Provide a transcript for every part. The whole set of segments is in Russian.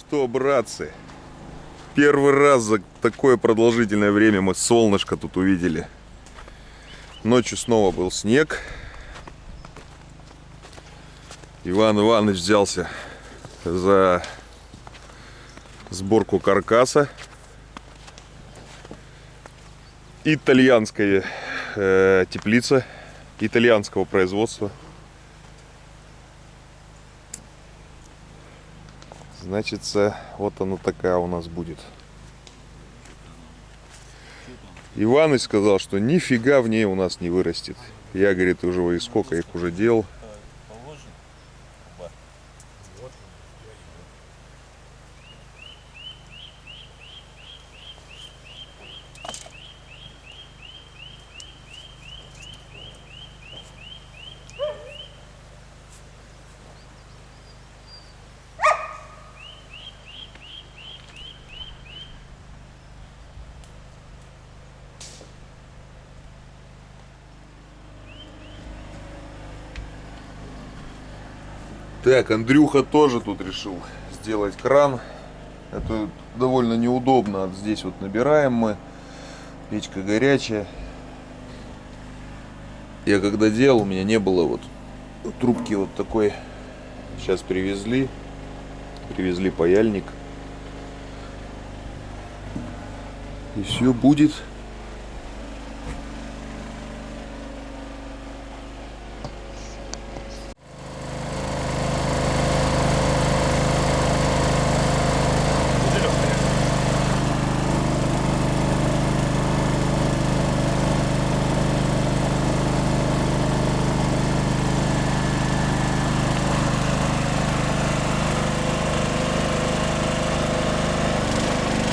что, братцы, первый раз за такое продолжительное время мы солнышко тут увидели. Ночью снова был снег. Иван Иванович взялся за сборку каркаса. Итальянская теплица итальянского производства. Значится, вот она такая у нас будет. Иваныч сказал, что нифига в ней у нас не вырастет. Я, говорит, уже и сколько их уже делал. Так, Андрюха тоже тут решил сделать кран. Это довольно неудобно. Вот здесь вот набираем мы. Печка горячая. Я когда делал, у меня не было вот трубки вот такой. Сейчас привезли. Привезли паяльник. И все будет.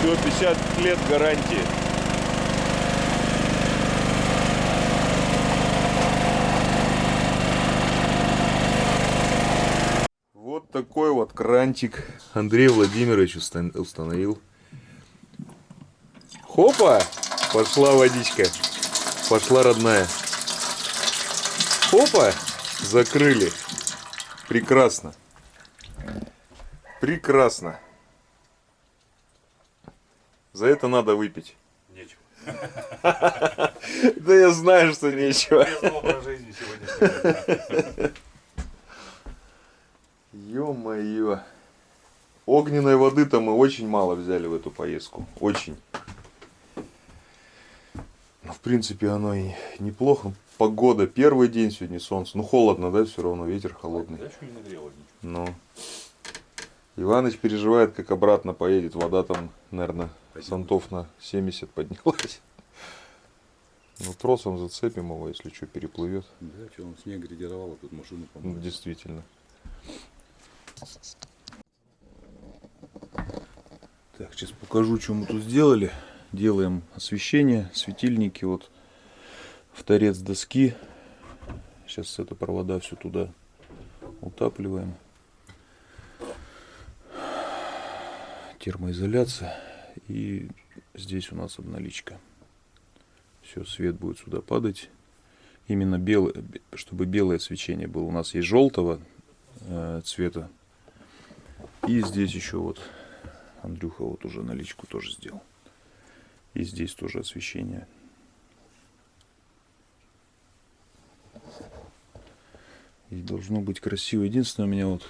Все, 50 лет гарантии. Вот такой вот кранчик Андрей Владимирович установил. Хопа! Пошла водичка. Пошла родная. Хопа! Закрыли. Прекрасно. Прекрасно. За это надо выпить. Нечего. Да я знаю, что нечего. Без образа жизни сегодня. Ё-моё. Огненной воды-то мы очень мало взяли в эту поездку. Очень. Но в принципе оно и неплохо. Погода. Первый день сегодня солнце. Ну холодно, да, все равно ветер холодный. Я еще не нагрело ничего. Ну. Иваныч переживает, как обратно поедет. Вода там, наверное, сантов на 70 поднялась. Ну тросом зацепим его, если что, переплывет. Да, что он снег градировал, а тут машину Ну, помыл. действительно. Так, сейчас покажу, что мы тут сделали. Делаем освещение, светильники, вот в торец доски. Сейчас это провода все туда утапливаем. Термоизоляция. И здесь у нас обналичка. Все, свет будет сюда падать. Именно белый, чтобы белое свечение было. У нас есть желтого цвета. И здесь еще вот Андрюха вот уже наличку тоже сделал. И здесь тоже освещение. И должно быть красиво. Единственное, у меня вот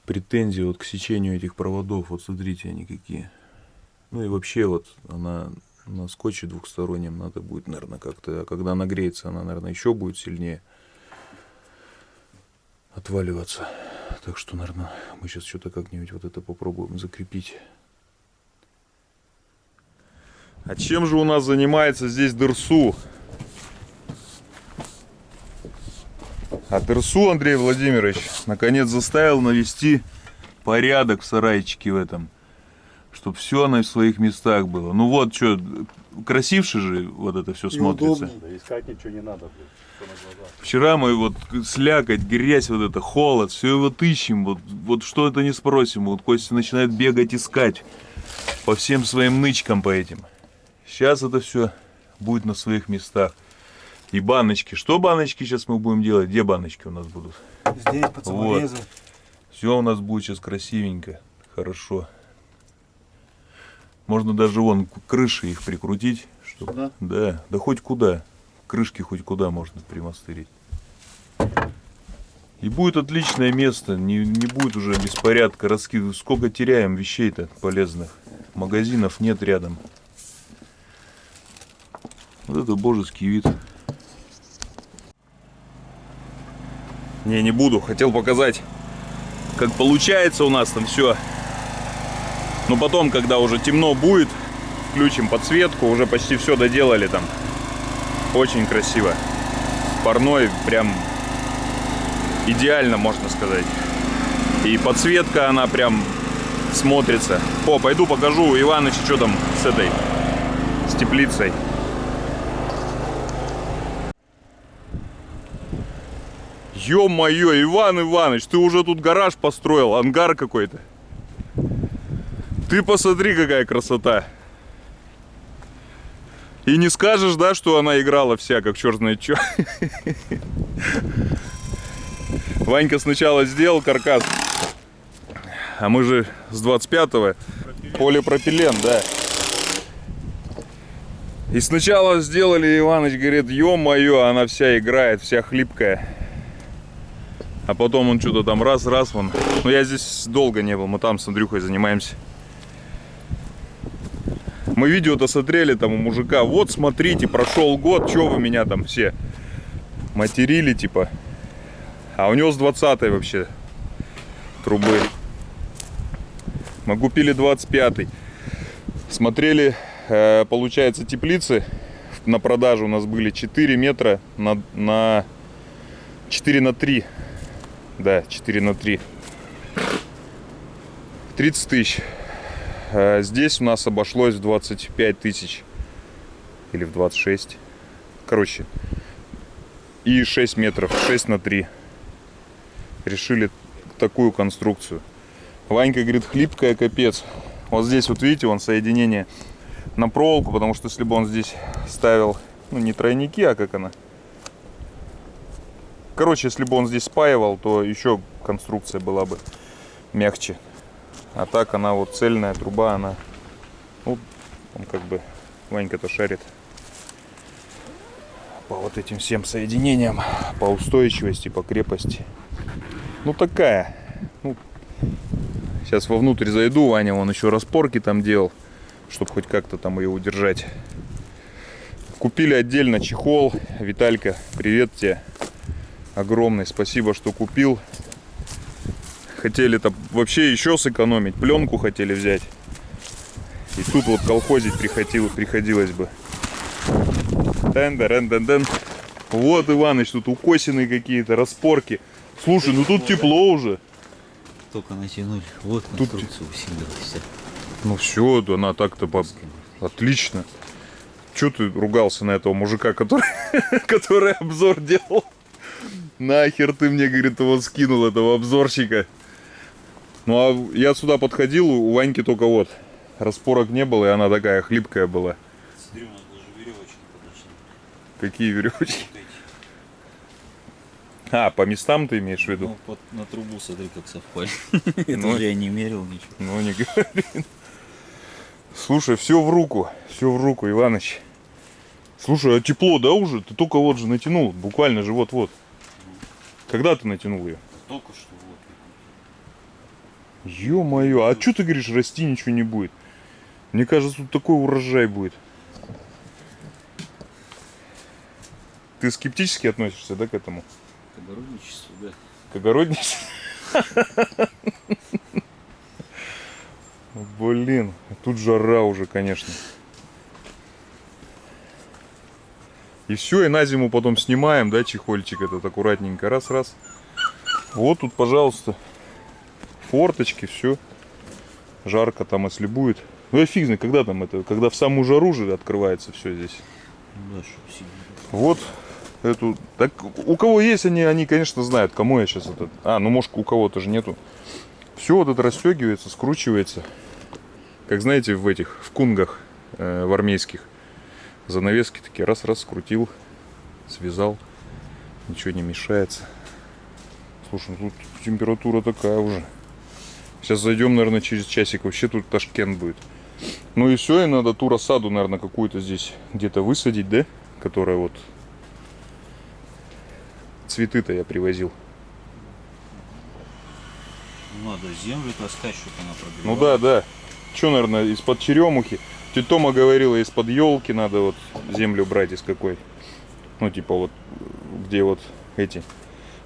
претензии вот к сечению этих проводов. Вот смотрите, они какие. Ну и вообще вот она на скотче двухстороннем надо будет, наверное, как-то. А когда нагреется, она, наверное, еще будет сильнее отваливаться. Так что, наверное, мы сейчас что-то как-нибудь вот это попробуем закрепить. А чем же у нас занимается здесь Дерсу? А Дерсу Андрей Владимирович наконец заставил навести порядок в сарайчике в этом. Чтобы все на своих местах было. Ну вот, что, красивше же вот это все смотрится. Да, искать ничего не надо, блядь. Всё на глазах. Вчера мы вот слякоть, грязь, вот это, холод, все его ищем, вот что это не спросим. Вот Костя начинает бегать, искать по всем своим нычкам по этим. Сейчас это все будет на своих местах. И баночки. Что баночки сейчас мы будем делать? Где баночки у нас будут? Здесь под саморезы. Все у нас будет сейчас красивенько. хорошо. Можно даже вон к крыши их прикрутить. Чтобы... Сюда? Да, да хоть куда. Крышки хоть куда можно примастерить. И будет отличное место. Не будет уже беспорядка. Сколько теряем вещей-то полезных. Магазинов нет рядом. Вот это божеский вид. Не буду. Хотел показать, как получается у нас там все. Но потом, когда уже темно будет, включим подсветку. Уже почти все доделали там. Очень красиво. Парной прям идеально, можно сказать. И подсветка, она прям смотрится. О, пойду покажу у Иваныча, что там с теплицей. Ё-моё, Иван Иваныч, ты уже тут гараж построил, ангар какой-то. Ты посмотри, какая красота. И не скажешь, да, что она играла вся, как черт знает чё. Ванька сначала сделал каркас, а мы же с 25-го полипропилен, да. И сначала сделали, Иваныч говорит, ё-моё, она вся играет, вся хлипкая. А потом он что-то там раз, вон. Но я здесь долго не был, мы там с Андрюхой занимаемся. Мы видео-то смотрели там у мужика. Вот смотрите, прошел год, что вы меня там все материли, типа. А у него с 20-й вообще трубы. Мы купили 25-й. Смотрели, получается, теплицы на продажу у нас были 4 метра на 4 на 3. Да, 4 на 3. 30 тысяч. Здесь у нас обошлось в 25 тысяч. Или в 26. Короче. И 6 метров. 6 на 3. Решили такую конструкцию. Ванька говорит, хлипкая капец. Вот здесь вот видите, вон соединение на проволоку. Потому что если бы он здесь ставил, ну не тройники, а как она. Короче, если бы он здесь спаивал, то еще конструкция была бы мягче. А так она вот цельная труба, она, ну, он как бы, Ванька-то шарит по вот этим всем соединениям, по устойчивости, по крепости. Ну такая. Ну, сейчас вовнутрь зайду, Ваня вон еще распорки там делал, чтобы хоть как-то там ее удержать. Купили отдельно чехол. Виталька, привет тебе. Огромный, спасибо, что купил. Хотели-то вообще еще сэкономить. Пленку хотели взять. И тут вот колхозить приходилось бы. Дэн. Вот, Иваныч, тут укосины какие-то, распорки. Слушай, ну тут тепло уже. Только натянули. Вот конструкция усилилась. Ну все, она так-то отлично. Че ты ругался на этого мужика, который обзор делал? Нахер ты мне, говорит, его скинул, этого обзорщика. Ну а я сюда подходил, у Ваньки только вот распорок не было, и она такая хлипкая была. Смотри, у нас даже веревочки подошли. Какие веревочки? А, по местам ты имеешь в виду? Ну, на трубу смотри, как совпали. Ну, Это же я не мерил ничего. Ну не говори. Слушай, все в руку, Иваныч. Слушай, а тепло, да, уже? Ты только вот же натянул, буквально же вот-вот. Когда ты натянул ее? Только что вот. Ё-моё, а что ты говоришь, расти ничего не будет? Мне кажется, тут такой урожай будет. Ты скептически относишься, да, к этому? К огородничеству, да. К огородничеству? Блин, тут жара уже, конечно. И все, и на зиму потом снимаем, да, чехольчик этот аккуратненько, раз. Вот тут, пожалуйста, форточки, все. Жарко там, если будет. Ну я фиг знает, когда там это, когда в самую жару же открывается все здесь. Да, чтоб сильно. Вот эту, так у кого есть они, конечно, знают, кому я сейчас этот. А, ну может у кого-то же нету. Все вот это расстегивается, скручивается. Как знаете, в кунгах в армейских. Занавески такие, раз скрутил, связал, ничего не мешается. Слушай, ну тут температура такая уже. Сейчас зайдем, наверное, через часик. Вообще тут Ташкент будет. Ну и все, и надо ту рассаду, наверное, какую-то здесь где-то высадить, да? Которая вот... Цветы-то я привозил. Надо землю таскать, чтобы она прогревалась. Ну да, да. Че, наверное, из-под черемухи. Тетя Тома говорила, из-под елки надо вот землю брать из какой. Ну, типа вот, где вот эти...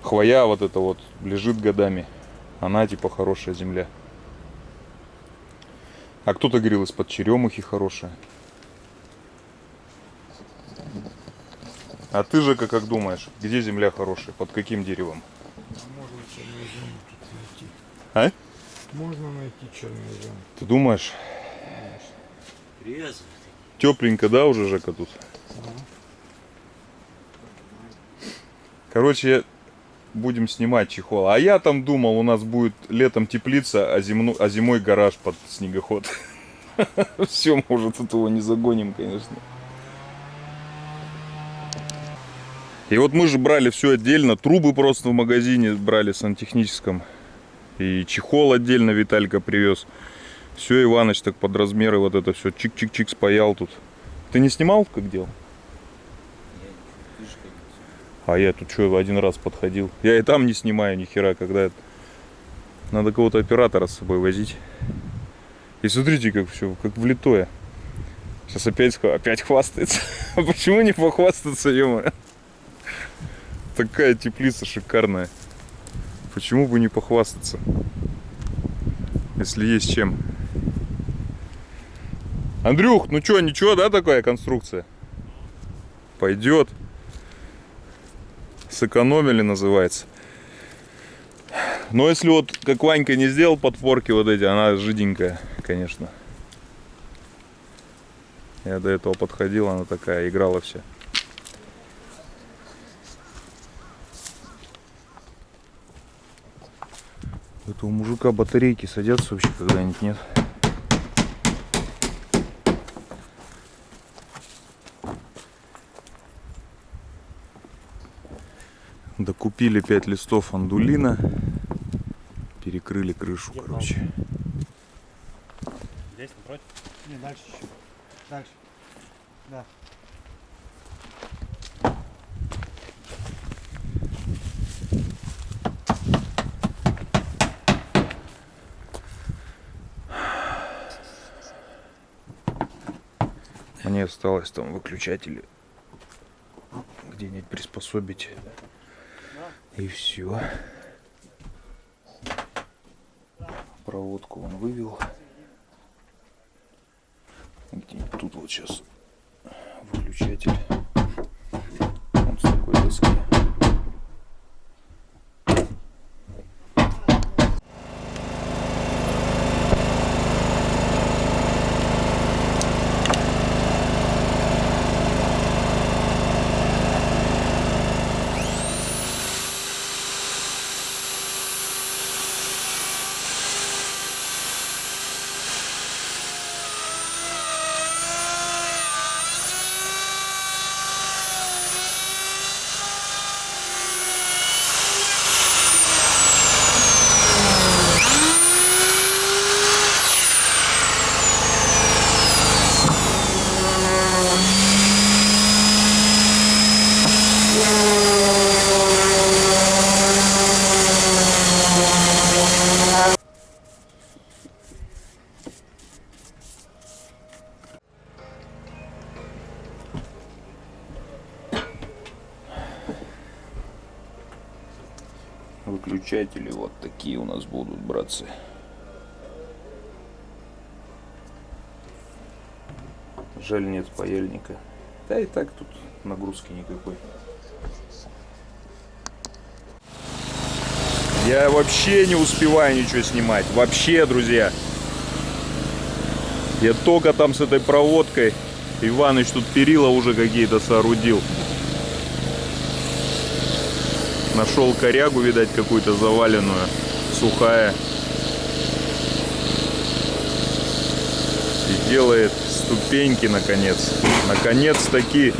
Хвоя вот это вот лежит годами. Она типа хорошая земля. А кто-то говорил, из-под черемухи хорошая. А ты же как думаешь, где земля хорошая? Под каким деревом? Можно чернозем тут найти. А? Можно найти чернозем. Ты думаешь? Грязно. Тепленько, да, уже, Жека, тут? Короче, будем снимать чехол. А я там думал, у нас будет летом теплица, а зимой гараж под снегоход. Все, может, этого не загоним, конечно. И вот мы же брали все отдельно. Трубы просто в магазине брали в сантехническом. И чехол отдельно Виталька привез. Все, Иваныч так под размеры вот это все чик-чик-чик спаял тут. Ты не снимал, как делал? А я тут что, один раз подходил. Я и там не снимаю ни хера, когда это... Надо кого-то оператора с собой возить. И смотрите, как все, как влитое. Сейчас опять хвастается. А почему не похвастаться, ё-моё? Такая теплица шикарная. Почему бы не похвастаться? Если есть чем. Андрюх, ну что, ничего, да, такая конструкция? Пойдет. Сэкономили, называется. Но если вот как Ванька не сделал подпорки вот эти, она жиденькая, конечно. Я до этого подходил, она такая, играла вся. У этого мужика батарейки садятся вообще когда-нибудь, нет? Докупили 5 листов андулина. Перекрыли крышу, короче. Здесь напротив? Не, дальше еще. Дальше. Да. Мне осталось там выключатели где-нибудь приспособить. И все. Проводку он вывел. Где-нибудь тут вот сейчас выключатель. Вот с такой доски. Выключатели вот такие у нас будут, братцы. Жаль, нет паяльника. Да и так тут нагрузки никакой. Я вообще не успеваю ничего снимать. Вообще, друзья. Я только там с этой проводкой. Иваныч тут перила уже какие-то соорудил. Нашел корягу, видать, какую-то заваленную, сухая. И делает ступеньки, наконец. Наконец-таки.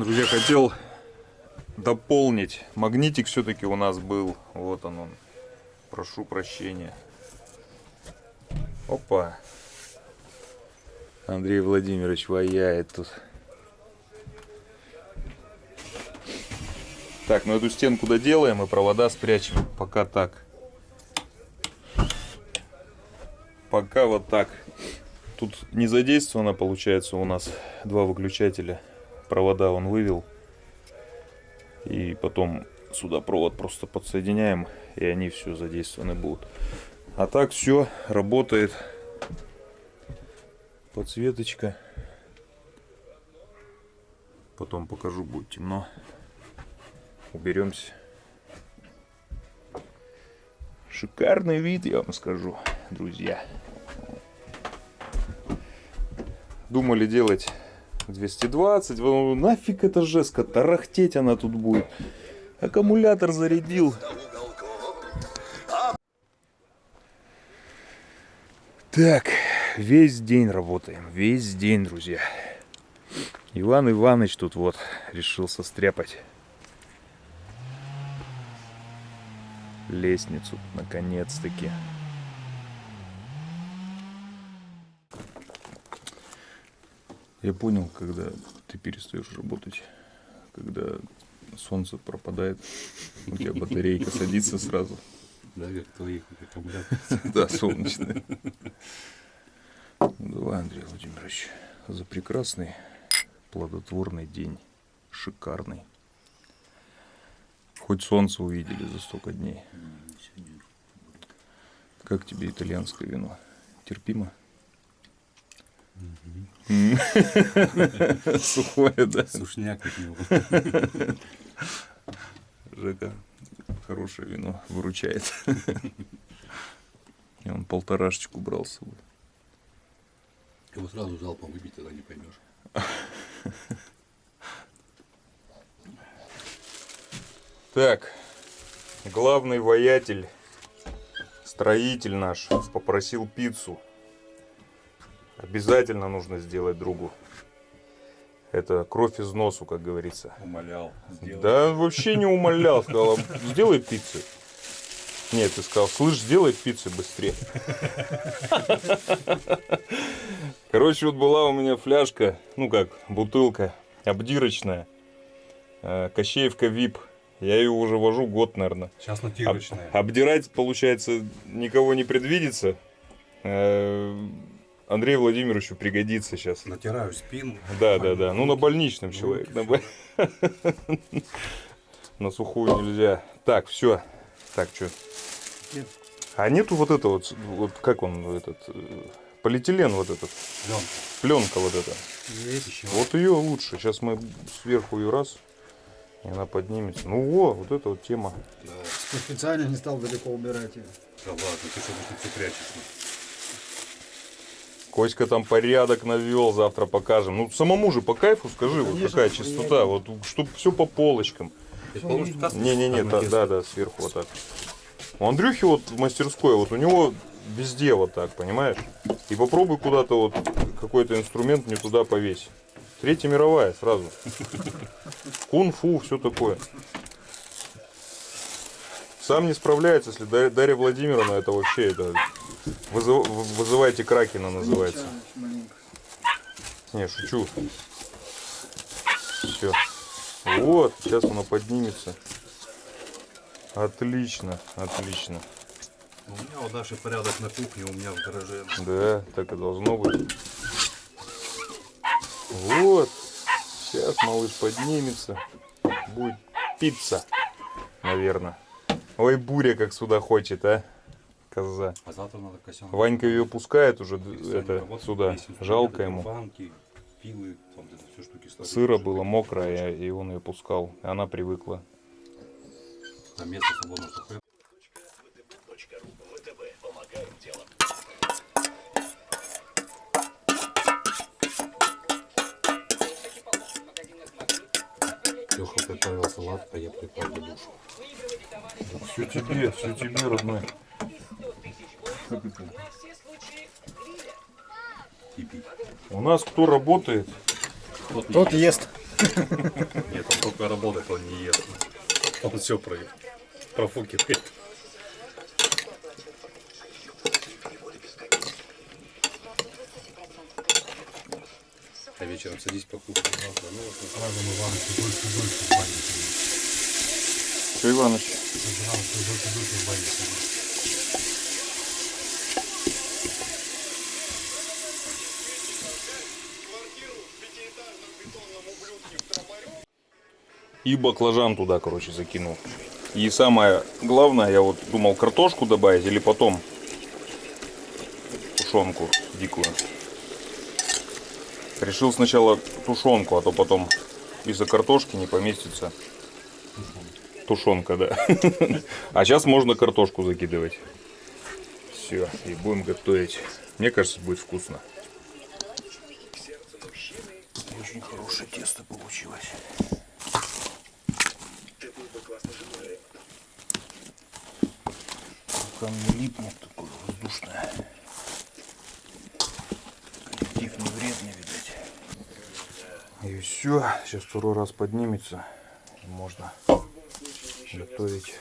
Друзья, хотел дополнить. Магнитик все-таки у нас был. Вот он. Прошу прощения. Опа. Андрей Владимирович ваяет тут. Так, ну эту стенку доделаем и провода спрячем. Пока так. Пока вот так. Тут не задействовано, получается, у нас два выключателя. Провода он вывел. И потом сюда провод просто подсоединяем, и они все задействованы будут. А так все работает. Подсветочка. Потом покажу, будет темно. Уберемся. Шикарный вид, я вам скажу, друзья. Думали делать 220. Нафиг эта жестка, тарахтеть она тут будет. Аккумулятор зарядил. Так, весь день работаем. Весь день, друзья. Иван Иванович тут вот решил состряпать лестницу, наконец-таки. Я понял, когда ты перестаешь работать, когда солнце пропадает, у тебя батарейка садится сразу. Да, век твоих аккумуляторов. Да, солнечная. Давай, Андрей Владимирович, за прекрасный, плодотворный день. Шикарный. Хоть солнце увидели за столько дней. Как тебе итальянское вино? Терпимо? Сухое, да? Сушняк от него. Жека, хорошее вино, выручает. И он полторашечку брал с собой. Его сразу залпом выбить, тогда не поймешь. Так, главный воятель, строитель наш, попросил пиццу. Обязательно нужно сделать другу. Это кровь из носу, как говорится. Умолял. Да, вообще не умолял. Сказал, сделай пиццы. Нет, ты сказал, слышь, сделай пиццы быстрее. Короче, вот была у меня фляжка, ну как, бутылка, обдирочная. Кощеевка ВИП. Я ее уже вожу год, наверное. Сейчас натирочная. Обдирать, получается, никого не предвидится. Андрею Владимировичу пригодится сейчас. Натираю спину. Да. Ну, на больничном человек. На сухую нельзя. Так, все. Так, что? А нету вот это вот как он, этот, полиэтилен вот этот. Пленка вот эта. Есть еще. Вот ее лучше. Сейчас мы сверху ее раз, и она поднимется. Ну, вот эта вот тема. Да. Я специально не стал далеко убирать ее. Да ладно, ты что тут прячешь? Коська там порядок навел, завтра покажем. Ну, самому же по кайфу скажи, вот Конечно, какая чистота, вот, чтобы все по полочкам. Не, да, сверху вот так. У Андрюхи вот в мастерской, вот у него везде вот так, понимаешь? И попробуй куда-то вот какой-то инструмент не туда повесь. Третья мировая сразу. Кунг-фу, все такое. Сам не справляется, если Дарья Владимировна, это вообще, это вызывайте Кракена называется. Не, шучу. Все. Вот, сейчас она поднимется. Отлично. У меня вот Даша порядок на кухне, у меня в гараже. Да, так и должно быть. Вот. Сейчас малыш поднимется. Будет пицца, наверное. Ой, Буря как сюда хочет, а? Коза. А завтра надо косян. Ванька ее пускает уже это, сюда. Жалко ему. Банки, пилы, там где-то все штуки ставят. Сыро было мокрое, и он ее пускал. И она привыкла. На место свободно, что хлеб. Леха приготовил салат, а я припал к душу. Все тебе, родной. И пить. У нас кто работает, Тот ест. Нет, он только работает, он не ест. Он все профукивает. А вечером садись покушать. Ну, вот сразу мы Иваныч дольше в бане сидим. Что, Иваныч? Дольше в бане сидим. И баклажан туда, короче, закинул. И самое главное, я вот думал картошку добавить или потом тушенку дикую. Решил сначала тушенку, а то потом из-за картошки не поместится. Тушенка, да. А сейчас можно картошку закидывать. Все, и будем готовить. Мне кажется, будет вкусно. Очень хорошее тесто получилось. Пока не липнет, такое воздушное. Коллектив не вредный, видать. И все, сейчас второй раз поднимется. И можно готовить.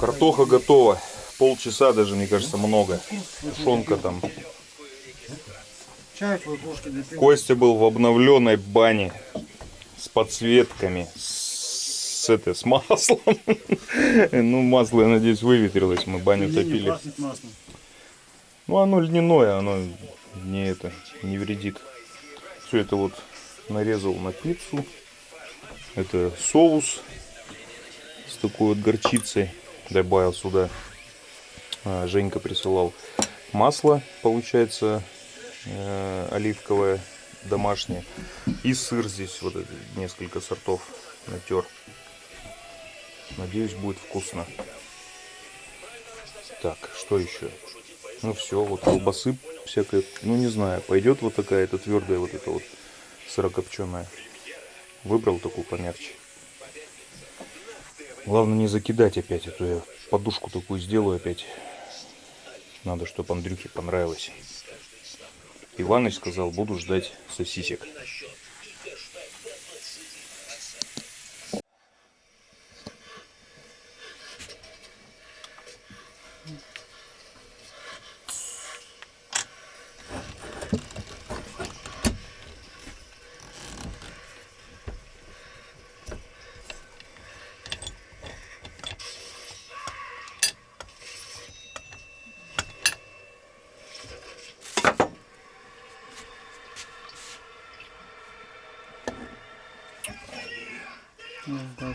Картоха готова. Полчаса даже, мне кажется, много. Тушенка там. Чай твой кружки допил. Костя был в обновленной бане с подсветками, с маслом. Ну, масло, я надеюсь, выветрилось. Мы баню топили. Пахнет маслом. Ну, оно льняное, оно не вредит. Все это вот нарезал на пиццу. Это соус с такой вот горчицей. Добавил сюда. Женька присылал масло, получается, оливковое, домашнее. И сыр здесь, вот несколько сортов натер. Надеюсь, будет вкусно. Так, что еще? Ну все, вот колбасы всякой, ну не знаю, пойдет вот такая, это твердая вот эта вот сырокопченая. Выбрал такую помягче. Главное не закидать опять, а то я подушку такую сделаю опять. Надо, чтобы Андрюхе понравилось. Иваныч сказал, буду ждать сосисек.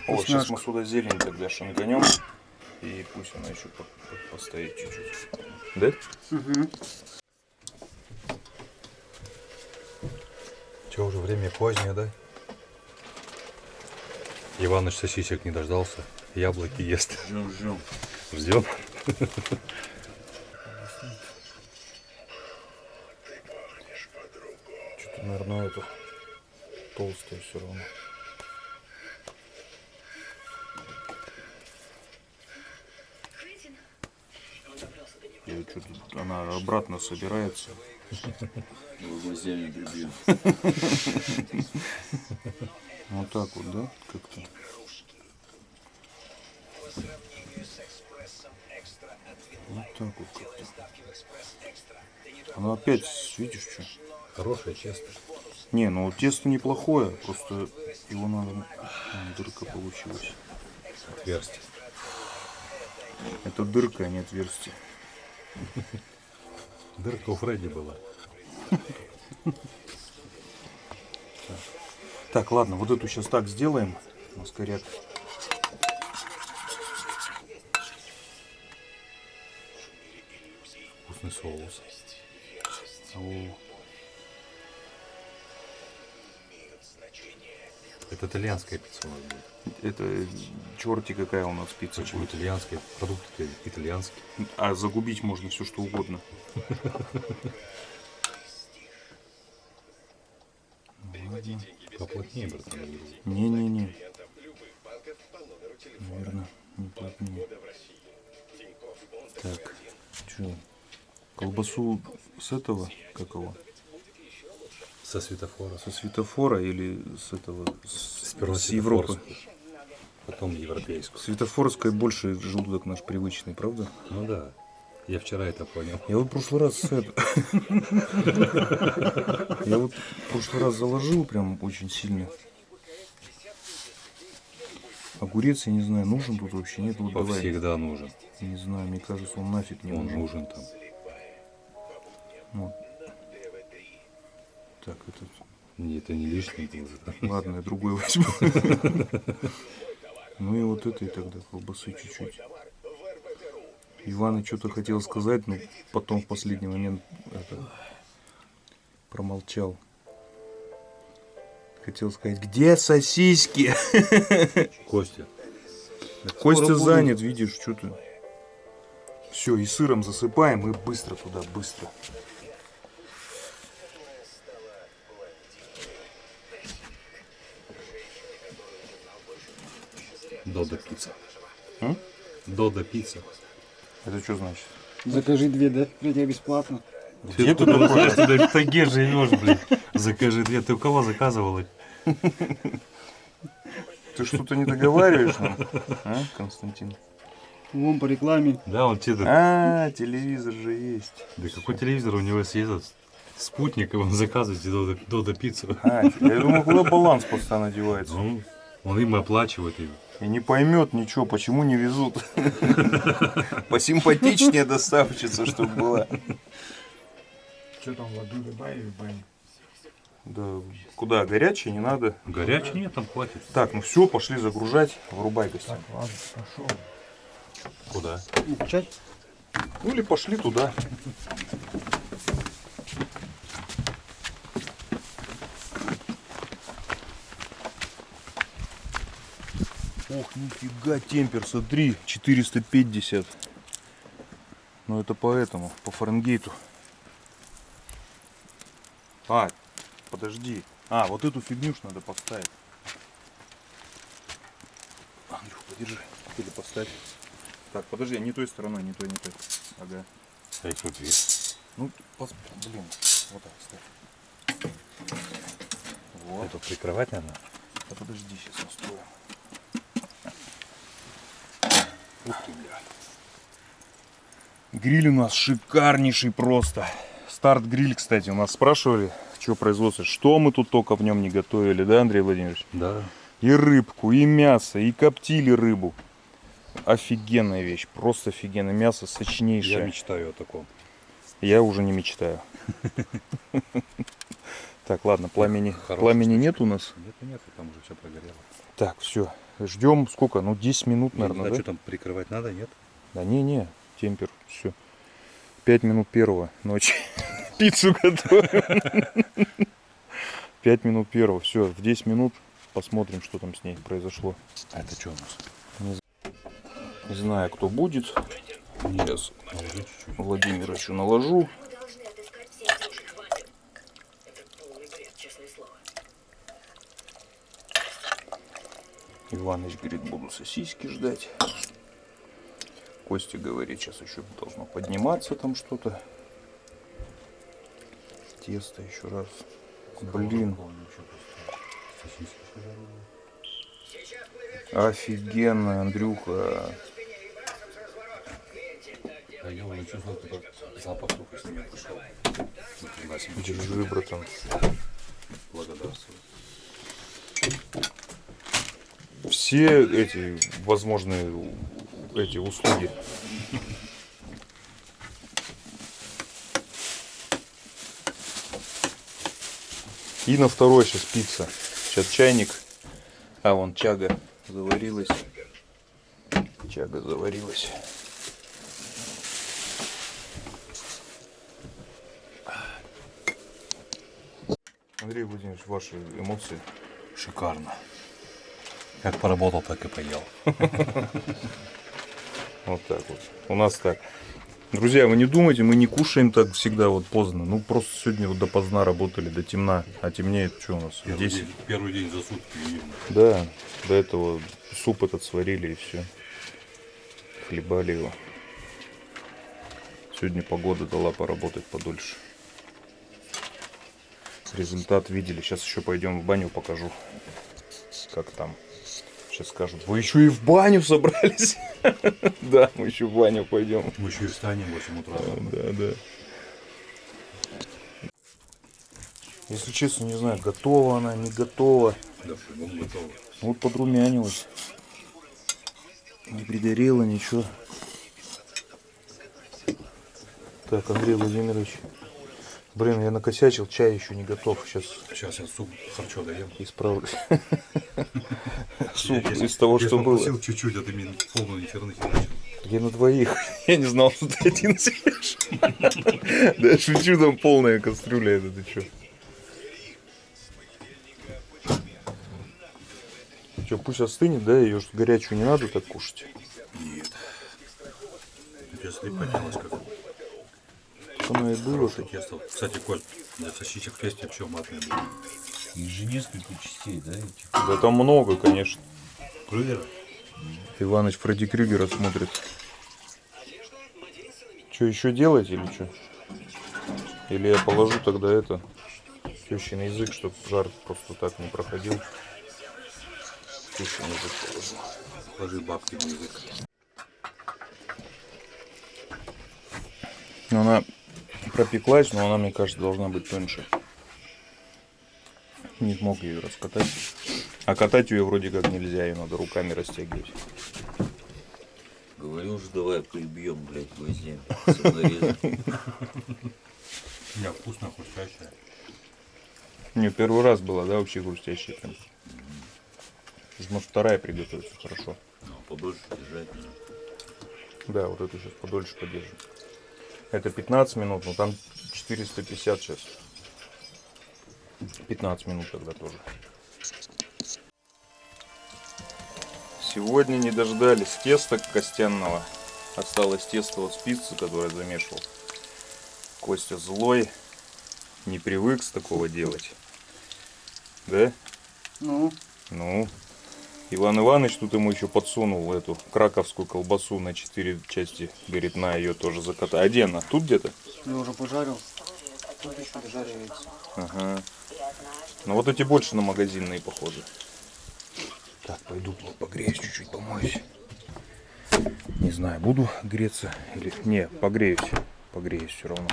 О, сейчас мы сюда зелень тогда шинганем. И пусть она еще постоит чуть-чуть. Да? Угу. Че, уже время позднее, да? Иваныч сосисек не дождался. Яблоки ест. Ждем. Ждем. Что-то, наверное, это толстое все равно. И что-то она обратно собирается. Гвоздями прибью. Вот так вот, да? Как-то. Вот так вот как-то. Она опять, видишь, что? Хорошее тесто. Не, ну тесто неплохое, просто его надо... Дырка получилась. Отверстие. Это дырка, а не отверстие. Дырка у Фредди была. Так, ладно, вот эту сейчас так сделаем. Ускорят. Вкусный соус. О, Это итальянская пицца у нас будет. это черти какая у нас пицца Почему будет. итальянская? Продукты итальянские. А загубить можно все что угодно. Поплотнее, братан. Не-не-не. Наверное, не плотнее. Так, что? Колбасу с этого, как его? Со светофора. Со светофора или с этого, Сперва с Европы? светофорскую, потом европейскую. Светофорская больше желудок наш привычный, правда? Ну да. Я вчера это понял. Я вот в прошлый раз Я вот в прошлый раз заложил прям очень сильно. Огурец, я не знаю, нужен тут вообще, нет? Вот давай. Всегда нужен. Не знаю, мне кажется, он нафиг не Он нужен. нужен там. Вот. Так, это... Это не лишний был. Ладно, я другой возьму. Ну и вот это и тогда колбасы чуть-чуть. Иван что-то хотел сказать, но потом в последний момент это, промолчал. Хотел сказать, где сосиски? Костя. Костя занят, видишь, что ты. Все, и сыром засыпаем, и быстро туда, быстро. Додо пицца. М? Додо пицца. Это что значит? Закажи 2, да? Для тебя бесплатно. Где ты такой? Знаешь, ты в тайге живешь, блин. Закажи 2. Ты у кого заказывал их? Ты что-то не договариваешь нам, а, Константин? Вон по рекламе. Да, он тебе... А, телевизор же есть. Да какой телевизор у него есть этот спутник, и он заказывает Додо пиццу. А, я думаю, куда баланс постоянно девается. Он им оплачивает ее. И не поймет ничего, почему не везут. Посимпатичнее доставщица, чтобы была. Что там, воду добавили, бань? Да, куда? Горячее не надо. Горячий нет, там хватит. Так, ну все, пошли загружать. Врубай гостям. Ладно, пошел. Куда? Чай? Ну или пошли туда. Ох, нифига, темпер, смотри, 450. Ну это поэтому, по Фаренгейту. А, подожди. А, вот эту фигню ж надо поставить. Андрюх, подержи. Или поставь. Так, подожди, не той стороной, не той, не той. Ага. Эй, смотри. Ну, блин, вот так ставь. Вот. Это прикрывать надо? Да подожди, сейчас настроим. Ух ты, бля. Гриль у нас шикарнейший просто. Старт-гриль, кстати, у нас спрашивали, что производство, что мы тут только в нем не готовили, да, Андрей Владимирович? Да. И рыбку, и мясо, и коптили рыбу. Офигенная вещь, просто офигенное мясо, сочнейшее. Я мечтаю о таком. Я уже не мечтаю. Так, ладно, пламени нет у нас. Нет, там уже все прогорело. Так, все, ждем сколько? Ну, 10 минут, наверное, да? Что там прикрывать надо, нет? Да не, темпер, все. 5 минут первого ночи. Пиццу готовим. 5 минут первого, все, в 10 минут посмотрим, что там с ней произошло. А это что у нас? Не знаю, кто будет. Сейчас Наложи чуть-чуть. Владимировичу наложу. Иваныч говорит, буду сосиски ждать. Костя говорит, сейчас еще должно подниматься там что-то. Тесто еще раз. Блин. Офигенно, Андрюха. А я уже чувствовал, как запах только с ними пошел. Держи, братан. Благодарствую. Все эти возможные эти услуги. И на второй сейчас пицца. Сейчас чайник. А вон чага заварилась. Чага заварилась. Андрей Владимирович, ваши эмоции? Шикарно. Как поработал, так и поел. Вот так вот. У нас так. Друзья, вы не думайте, мы не кушаем так всегда вот поздно. Ну просто сегодня вот допоздна работали, до темна. А темнеет что у нас? 10. Первый день за сутки. Да, до этого суп этот сварили и все. Хлебали его. Сегодня погода дала поработать подольше. результат видели. Сейчас еще пойдем в баню, покажу, как там. Сейчас скажут, вы еще и в баню собрались? Да, мы еще в баню пойдем. Мы еще и встанем в 8 утра. Да. Если честно, не знаю, готова она, не готова. Да, по-любому готово. Вот подрумянилась. Не пригорела ничего. Так, Андрей Владимирович. Блин, я накосячил, чай еще не готов. Сейчас я суп харчо доем. Исправлюсь. Суп из того, что было. Я попросил чуть-чуть, а ты мне полную черных не начал. Я на двоих. Я не знал, что ты один съешь. Да я шучу, там полная кастрюля. Это ты что? Что, пусть остынет, да? Ее что, горячую не надо так кушать? Нет. Если поднялась как. Оно и было. Хорошее тесто. Кстати, Коль, для сосисек в тесте все матное было. Их же несколько частей, да, этих? Да там много, конечно. Крылья? Иваныч Фредди Крюгера смотрит. Что, еще делать или что? Или я положу тогда это тещин язык, чтобы жар просто так не проходил. Тещин язык положу. Ложи бабки на язык. Она пропеклась, но она, мне кажется, должна быть тоньше. Не смог ее раскатать. А катать ее вроде как нельзя, ее надо руками растягивать. Говорил же, давай прибьем, блядь, гвоздем. Саморезом. Не, вкусно, хрустящая. Не, первый раз была, да, вообще хрустящая прям. Может, вторая приготовится хорошо. Ну, побольше держать. Да, вот эту сейчас подольше подержим. Это 15 минут, но там 450 сейчас. 15 минут тогда тоже. Сегодня не дождались теста костяного. Осталось тесто от спицы, которое замешивал. Костя злой. Не привык с такого делать. Да? Ну, Ну. Иван Иванович тут ему еще подсунул эту краковскую колбасу на 4 части. Говорит, на ее тоже закатай. А где она? Тут где-то? я уже пожарил. Тут еще дожаривается. Ага. Ну вот эти больше на магазинные похожи. Так, пойду погреюсь чуть-чуть, помоюсь. Не знаю, буду греться или... Не, погреюсь. Погреюсь все равно.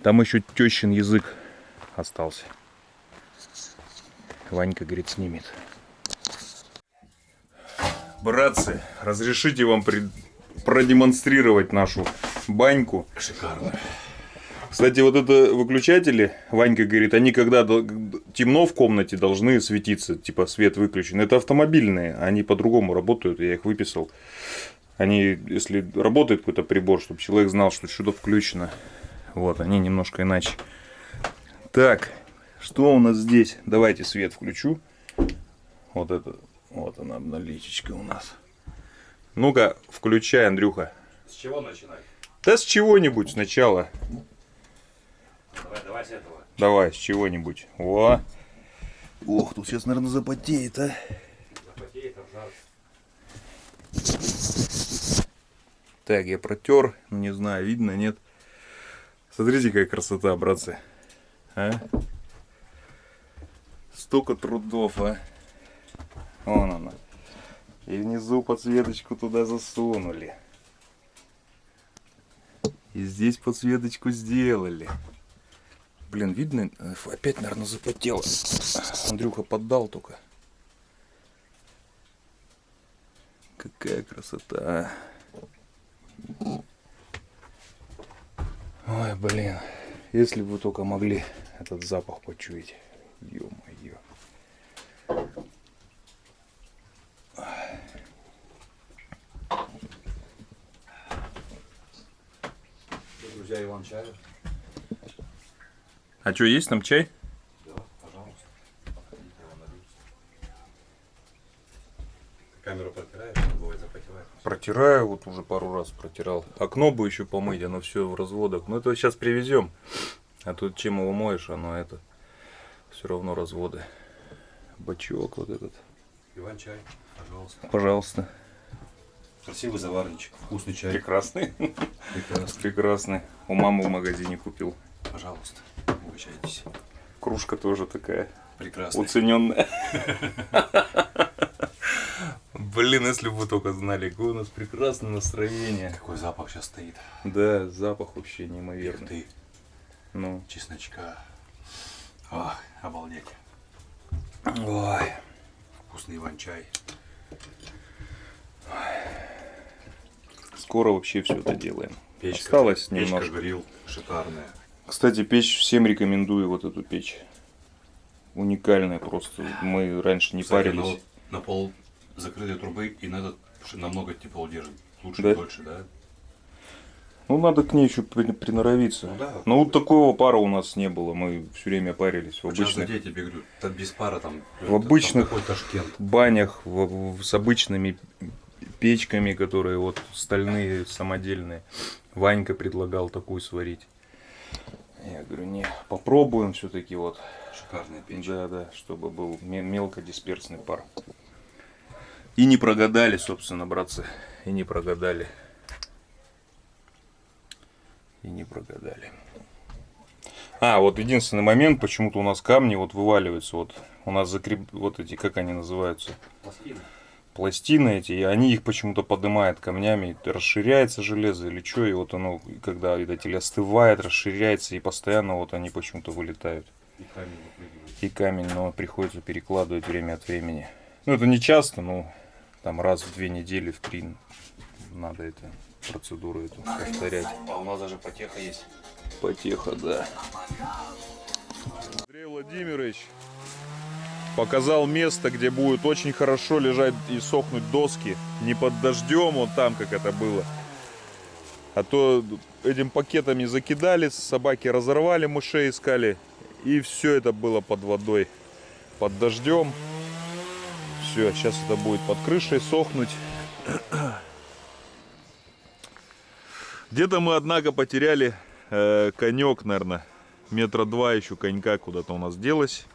Там еще тещин язык остался. Ванька, говорит, снимет. Братцы, разрешите вам продемонстрировать нашу баньку. Шикарно. Кстати, вот это выключатели, Ванька говорит, они когда темно в комнате должны светиться, типа свет выключен. Это автомобильные, они по-другому работают, я их выписал. Они, если работает какой-то прибор, чтобы человек знал, что что-то включено. Вот, они немножко иначе. Так, что у нас здесь? Давайте свет включу. Вот это, вот она, обналичечка у нас. Ну-ка, включай, Андрюха. С чего начинать? Да с чего-нибудь сначала. Давай с этого. Давай, с чего-нибудь. О! Ох, тут сейчас, наверное, запотеет, а? Запотеет, обжарит. Так, я протер. Ну, не знаю, видно, нет. Смотрите, какая красота, братцы. А? Столько трудов, а? Вон она. И внизу подсветочку туда засунули. И здесь подсветочку сделали. Блин, видно? Опять, наверное, запотело. Андрюха поддал только. Какая красота. Ой, блин. Если бы вы только могли этот запах почуять. Ё-моё. Друзья, Иван чаю. А что, есть там чай? Да, пожалуйста. Подходите, Иван нальется. Камеру протираешь, бывает запотевает. Протираю, вот уже пару раз протирал. Окно бы еще помыть, оно все в разводах. Но это сейчас привезем. А тут чем его моешь, оно это все равно разводы. Бачок вот этот. Иван чай, пожалуйста. Пожалуйста. Красивый заварничек, вкусный чай. Прекрасный. Прекрасно. Прекрасный. У мамы в магазине купил. Пожалуйста. Угощайтесь. Кружка тоже такая Прекрасно. уцененная. Блин, если бы вы только знали, какое у нас прекрасное настроение. Какой запах сейчас стоит. Да, запах вообще Ух неимоверный. ты, Ну, чесночка. Ах, обалдеть. ой. Вкусный иван-чай. Скоро вообще все это делаем. Печка, Осталось печка немножко. гриль, шикарная. Кстати, печь всем рекомендую, вот эту печь. Уникальная просто. Мы раньше не Кстати, парились. на пол закрытой трубы и на этот намного тепло держит. Лучше Да? и дольше, да? Ну, надо к ней еще приноровиться. Ну да. Но вот такого пара у нас не было. Мы все время парились в Сейчас обычных я тебе говорю, там без пара там. В обычных- Там такой Ташкент. банях, с обычными печками, которые вот стальные, самодельные. Ванька предлагал такую сварить. Я говорю, не, попробуем все-таки вот. Шикарная печь. Да, чтобы был мелкодисперсный пар. И не прогадали, собственно, братцы. И не прогадали. А, вот единственный момент, почему-то у нас камни вот вываливаются. Вот у нас вот эти, как они называются? Пластины эти, и они их почему-то поднимают камнями, расширяется железо или что, и вот оно, когда, видите, остывает, расширяется, и постоянно вот они почему-то вылетают. И камень выпрыгивает. И камень, но приходится перекладывать время от времени. Ну, это не часто, но там раз в 2 недели, в 3 надо эту процедуру эту повторять. А у нас даже потеха есть. Потеха, да. Андрей Владимирович показал место, где будет очень хорошо лежать и сохнуть доски. Не под дождем, вот там, как это было. А то этим пакетами закидали, собаки разорвали, мышей искали. И все это было под водой, под дождем. Все, сейчас это будет под крышей сохнуть. Где-то мы, однако, потеряли конек, наверное. 2 метра еще конька куда-то у нас делось.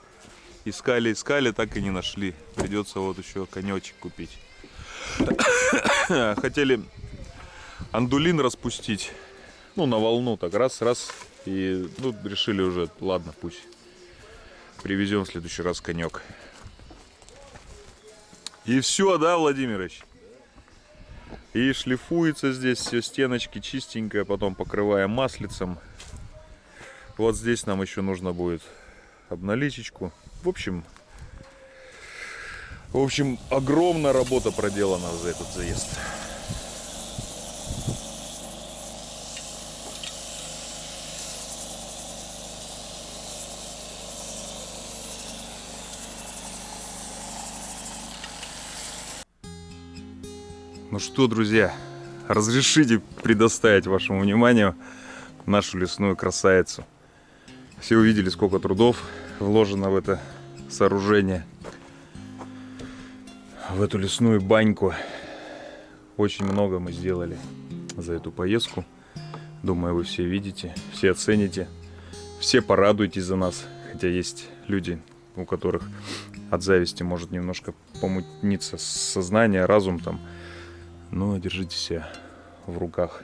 Искали, так и не нашли. Придется вот еще конечек купить. Хотели андулин распустить. Ну, на волну так раз. И ну, решили уже, ладно, пусть. Привезем в следующий раз конек. И все, да, Владимирович? И шлифуется здесь все, стеночки чистенькая, потом покрываем маслицем. Вот здесь нам еще нужно будет обналичечку. В общем, огромная работа проделана за этот заезд. Ну что, друзья, разрешите предоставить вашему вниманию нашу лесную красавицу. Все увидели, сколько трудов вложено в это сооружение, в эту лесную баньку. Очень много мы сделали за эту поездку. Думаю, вы все видите, все оцените, все порадуйтесь за нас. Хотя есть люди, у которых от зависти может немножко помутниться сознание, разум там. Но держите себя в руках.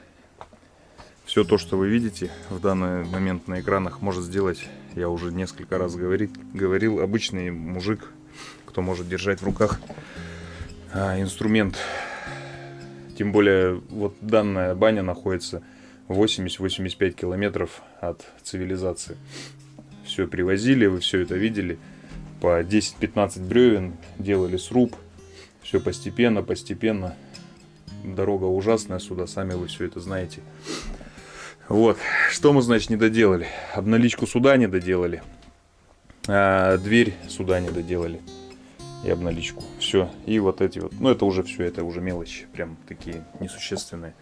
Все то, что вы видите в данный момент на экранах, может сделать, я уже несколько раз говорил, обычный мужик, кто может держать в руках инструмент. Тем более, вот данная баня находится 80-85 километров от цивилизации. Все привозили, вы все это видели. По 10-15 бревен делали сруб. Все постепенно. Дорога ужасная сюда, сами вы все это знаете. Вот, что мы, значит, не доделали? Обналичку сюда не доделали. Дверь сюда не доделали. И обналичку. Все. И вот эти вот. Ну, это уже все, это уже мелочи. Прям такие несущественные.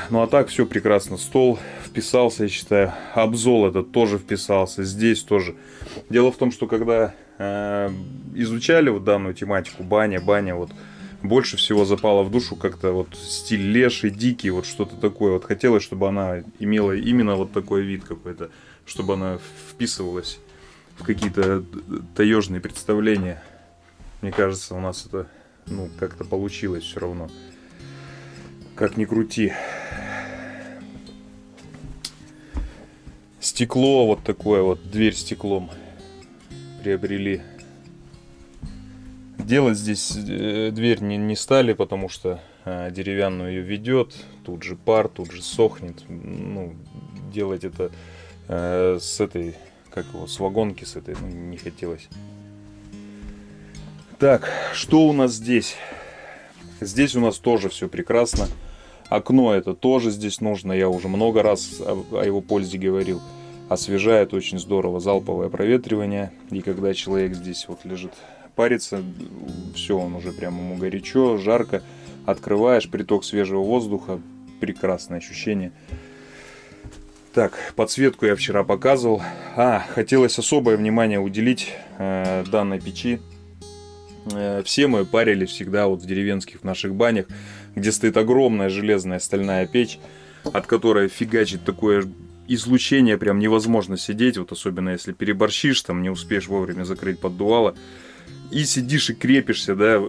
Ну, а так все прекрасно. Стол вписался, я считаю. Обзол этот тоже вписался. Здесь тоже. Дело в том, что когда изучали вот данную тематику, баня, вот больше всего запало в душу как-то вот стиль леший, дикий, вот что-то такое. Вот хотелось, чтобы она имела именно вот такой вид какой-то, чтобы она вписывалась в какие-то таежные представления. Мне кажется, у нас это, ну, как-то получилось все равно. Как ни крути. Стекло вот такое вот, дверь стеклом приобрели. Делать здесь дверь не стали, потому что деревянную ее ведет, тут же пар, тут же сохнет. Ну, делать это с этой, как его, с вагонки с этой, ну, не хотелось. Так, что у нас здесь? Здесь у нас тоже все прекрасно. Окно это тоже здесь нужно, я уже много раз о его пользе говорил. Освежает очень здорово, залповое проветривание. И когда человек здесь вот лежит, парится, все, он уже прям ему горячо, жарко. Открываешь, приток свежего воздуха, прекрасное ощущение. Так, подсветку я вчера показывал. Хотелось особое внимание уделить данной печи. Все мы парились всегда вот в деревенских наших банях, где стоит огромная железная стальная печь, от которой фигачит такое излучение, прям невозможно сидеть, вот особенно если переборщишь, там не успеешь вовремя закрыть поддувало, и сидишь и крепишься, да.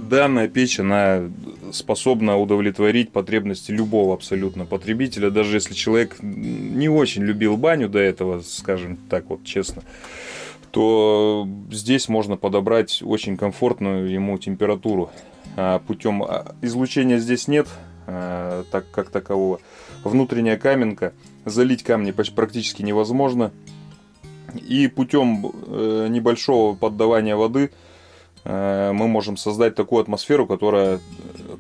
Данная печь, она способна удовлетворить потребности любого абсолютно потребителя, даже если человек не очень любил баню до этого, скажем так вот честно, то здесь можно подобрать очень комфортную ему температуру. Путем излучения здесь нет, так как такового. Внутренняя каменка, залить камни практически невозможно. И путем небольшого поддавания воды мы можем создать такую атмосферу, которая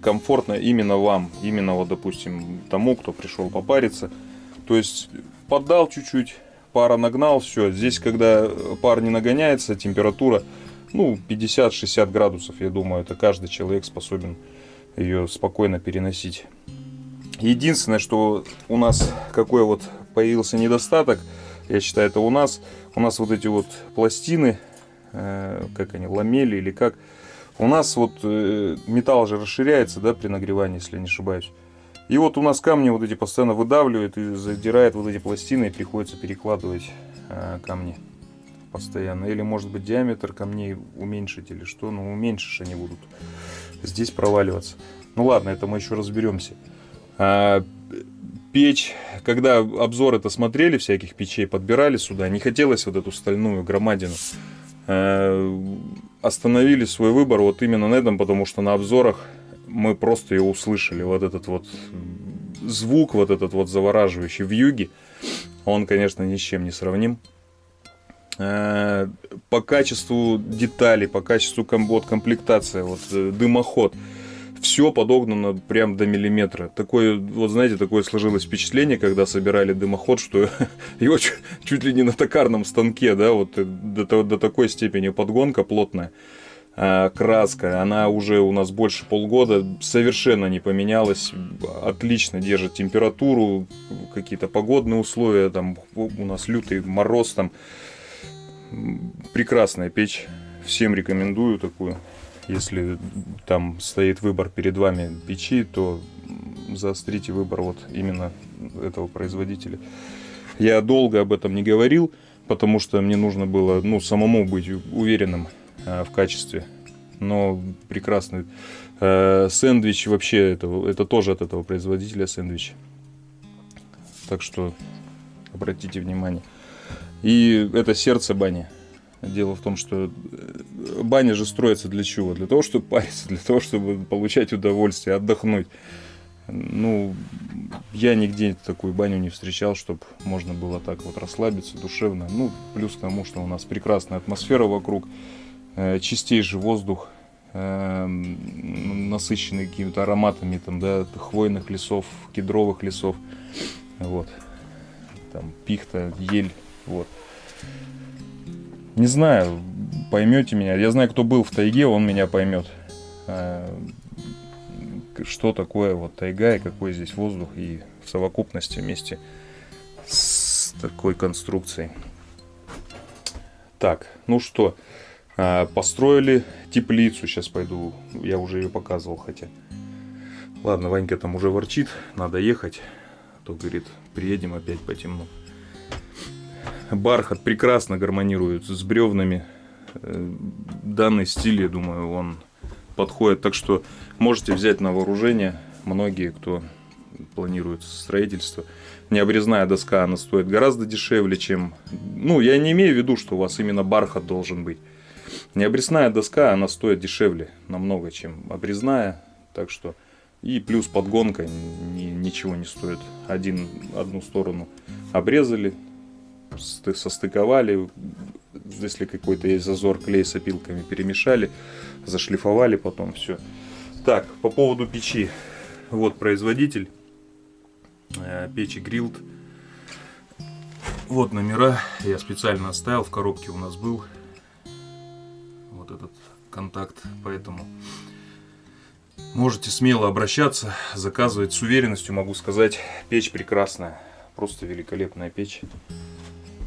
комфортна именно вам, именно вот, допустим, тому, кто пришел попариться. То есть поддал чуть-чуть, пара нагнал, все. Здесь, когда пар не нагоняется, температура, 50-60 градусов, я думаю, это каждый человек способен ее спокойно переносить. Единственное, что у нас какой вот появился недостаток, я считаю, это у нас вот эти вот пластины, как они, ламели или как, у нас вот металл же расширяется, да, при нагревании, если я не ошибаюсь. И вот у нас камни вот эти постоянно выдавливают и задирает вот эти пластины, и приходится перекладывать камни постоянно. Или может быть диаметр камней уменьшить или что, уменьшишь, они будут здесь проваливаться. Ну ладно, это мы еще разберемся. Печь, когда обзор это смотрели, всяких печей подбирали сюда, не хотелось вот эту стальную громадину. Остановили свой выбор вот именно на этом, потому что на обзорах мы просто ее услышали. Вот этот вот звук, вот этот вот завораживающий вьюги, он, конечно, ни с чем не сравним. По качеству деталей, по качеству комплектации, вот дымоход, все подогнано прям до миллиметра. Такое, вот знаете, такое сложилось впечатление, когда собирали дымоход, что его чуть ли не на токарном станке, да, вот до такой степени подгонка плотная. Краска, она уже у нас больше полгода, совершенно не поменялась, отлично держит температуру, какие-то погодные условия, там у нас лютый мороз, там прекрасная печь, всем рекомендую такую. Если там стоит выбор перед вами печи, то заострите выбор вот именно этого производителя. Я долго об этом не говорил, потому что мне нужно было самому быть уверенным в качестве. Но прекрасный сэндвич вообще, это тоже от этого производителя сэндвич. Так что обратите внимание. И это сердце бани. Дело в том, что баня же строится для чего? Для того, чтобы париться, для того, чтобы получать удовольствие, отдохнуть. Я нигде такую баню не встречал, чтобы можно было так вот расслабиться душевно. Плюс к тому, что у нас прекрасная атмосфера вокруг, чистейший воздух, насыщенный какими-то ароматами там, да, хвойных лесов, кедровых лесов. Вот. Там пихта, ель. Вот. Не знаю, поймете меня. Я знаю, кто был в тайге, он меня поймет. Что такое вот тайга и какой здесь воздух и в совокупности вместе с такой конструкцией. Так, что, построили теплицу. Сейчас пойду, я уже ее показывал, хотя. Ладно, Ванька там уже ворчит, надо ехать. А то, говорит, приедем опять потемну. Бархат прекрасно гармонирует с бревнами. Данный стиль, я думаю, он подходит. Так что можете взять на вооружение. Многие, кто планируется строительство. Необрезная доска, она стоит гораздо дешевле, чем... Ну, я не имею в виду, что у вас именно бархат должен быть. Необрезная доска, она стоит дешевле намного, чем обрезная. Так что... И плюс подгонка ничего не стоит. Одну сторону обрезали, состыковали. Если какой-то есть зазор, клей с опилками перемешали, зашлифовали потом все. Так, по поводу печи. Вот производитель. Печи Грилд. Вот номера. Я специально оставил. В коробке у нас был вот этот контакт. Поэтому можете смело обращаться, заказывать. С уверенностью могу сказать, печь прекрасная. Просто великолепная печь.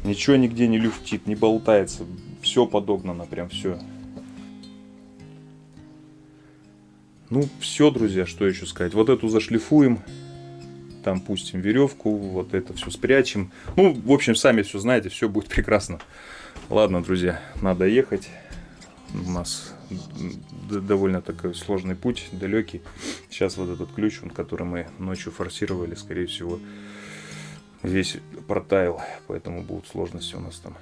Ничего нигде не люфтит, не болтается. Все подогнано, прям все. Ну, все, друзья, что еще сказать. Вот эту зашлифуем. Там пустим веревку, вот это все спрячем. Ну, в общем, сами все знаете, все будет прекрасно. Ладно, друзья, надо ехать. У нас довольно такой сложный путь, далекий. Сейчас вот этот ключ, который мы ночью форсировали, скорее всего, весь протаял. Поэтому будут сложности у нас там.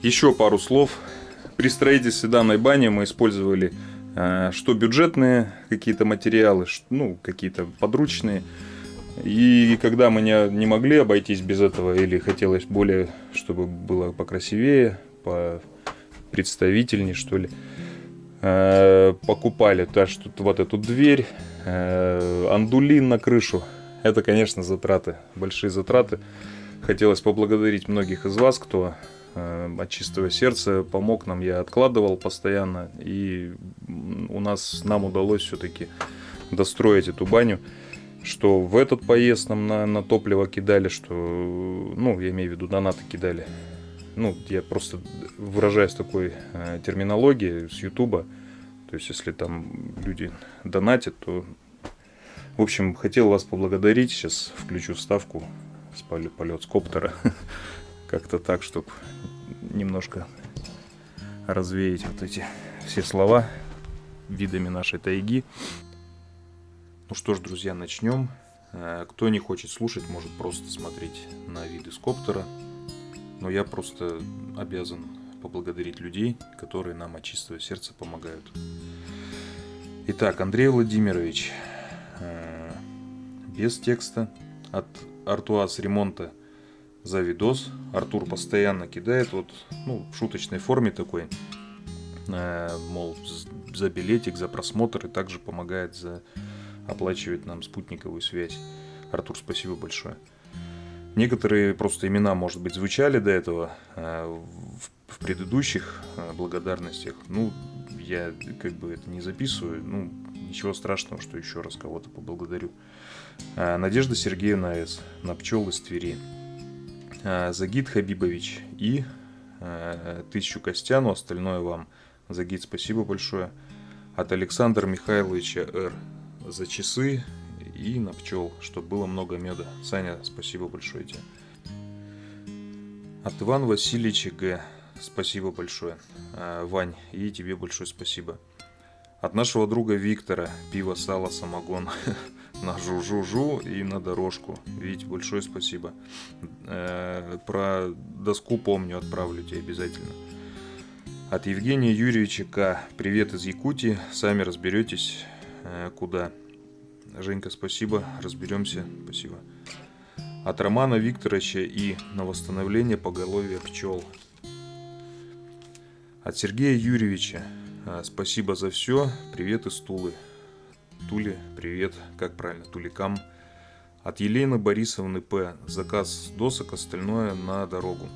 Еще пару слов. При строительстве данной бани мы использовали что бюджетные какие-то материалы, ну, какие-то подручные. И когда мы не могли обойтись без этого, или хотелось более, чтобы было покрасивее, представительней, что ли, покупали вот эту дверь, андулин на крышу. Это, конечно, затраты, большие затраты. Хотелось поблагодарить многих из вас, кто от чистого сердца помог нам. Я откладывал постоянно, и нам удалось все-таки достроить эту баню. Что в этот поезд нам на топливо кидали, что, ну, я имею в виду, донаты кидали. Ну, я просто выражаюсь такой терминологией с Ютуба. То есть, если там люди донатят, то... В общем, хотел вас поблагодарить. Сейчас включу вставку с полет с коптера. Как-то так, чтобы немножко развеять вот эти все слова видами нашей тайги. Ну что ж, друзья, начнем. Кто не хочет слушать, может просто смотреть на виды с коптера. Но я просто обязан поблагодарить людей, которые нам от чистого сердца помогают. Итак, Андрей Владимирович, без текста, от Артуаз ремонта за видос. Артур постоянно кидает, вот, ну, в шуточной форме такой, мол, за билетик, за просмотр, и также помогает оплачивать нам спутниковую связь. Артур, спасибо большое. Некоторые просто имена, может быть, звучали до этого в предыдущих благодарностях. Ну, я как бы это не записываю. Ну, ничего страшного, что еще раз кого-то поблагодарю. Надежда Сергеевна С. На пчел из Твери. Загид Хабибович и 1000 Костяну, остальное вам. Загид, спасибо большое. От Александра Михайловича Р. За часы и на пчел, чтобы было много меда. Саня, спасибо большое тебе. От Ивана Васильевича Г. Спасибо большое. Вань, и тебе большое спасибо. От нашего друга Виктора. Пиво, сало, самогон. На жу-жу-жу и на дорожку. Вить, большое спасибо. Про доску помню, отправлю тебе обязательно. От Евгения Юрьевича К. Привет из Якутии. Сами разберетесь, куда. Женька, спасибо. Разберемся. Спасибо. От Романа Викторовича И. На восстановление поголовья пчел. От Сергея Юрьевича. Спасибо за все. Привет из Тулы. Туле, привет. Как правильно? Туликам. От Елены Борисовны П. Заказ досок, остальное на дорогу.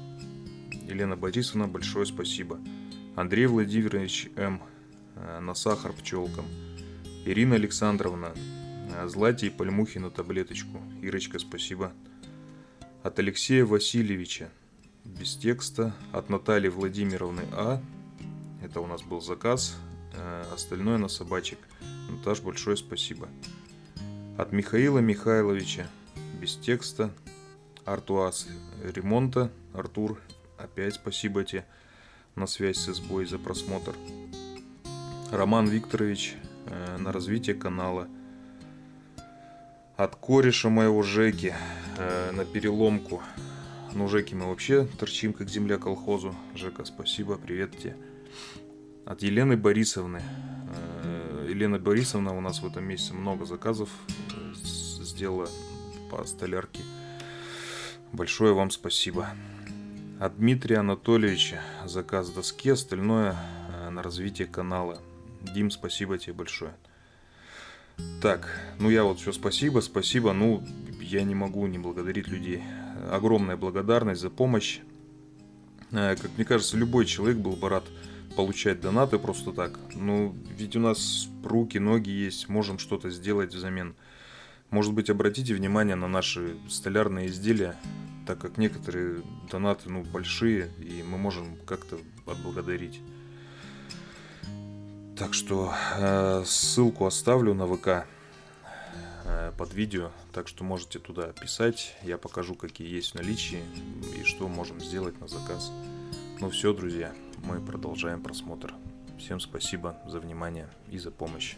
Елена Борисовна, большое спасибо. Андрей Владимирович М. На сахар пчелкам. Ирина Александровна. Злате и Пальмухи на таблеточку. Ирочка, спасибо. От Алексея Васильевича. Без текста. От Натальи Владимировны А. Это у нас был заказ. Остальное на собачек. Наташ, большое спасибо. От Михаила Михайловича. Без текста. Артуаз ремонта. Артур, опять спасибо тебе на связь с избой за просмотр. Роман Викторович. на развитие канала. От кореша моего Жеки на переломку. Ну, Жеки мы вообще торчим, как земля колхозу. Жека, спасибо, привет тебе. От Елены Борисовны. Елена Борисовна у нас в этом месяце много заказов сделала по столярке. Большое вам спасибо. От Дмитрия Анатольевича заказ доски, остальное на развитие канала. Дим, спасибо тебе большое. Так, ну я вот все спасибо. Ну, я не могу не благодарить людей. Огромная благодарность за помощь. Как мне кажется, любой человек был бы рад получать донаты просто так. Ну, ведь у нас руки, ноги есть, можем что-то сделать взамен. Может быть, обратите внимание на наши столярные изделия, так как некоторые донаты, ну, большие, и мы можем как-то отблагодарить. Так что ссылку оставлю на ВК под видео, так что можете туда писать, я покажу, какие есть в наличии и что можем сделать на заказ. Ну все, друзья, мы продолжаем просмотр. Всем спасибо за внимание и за помощь.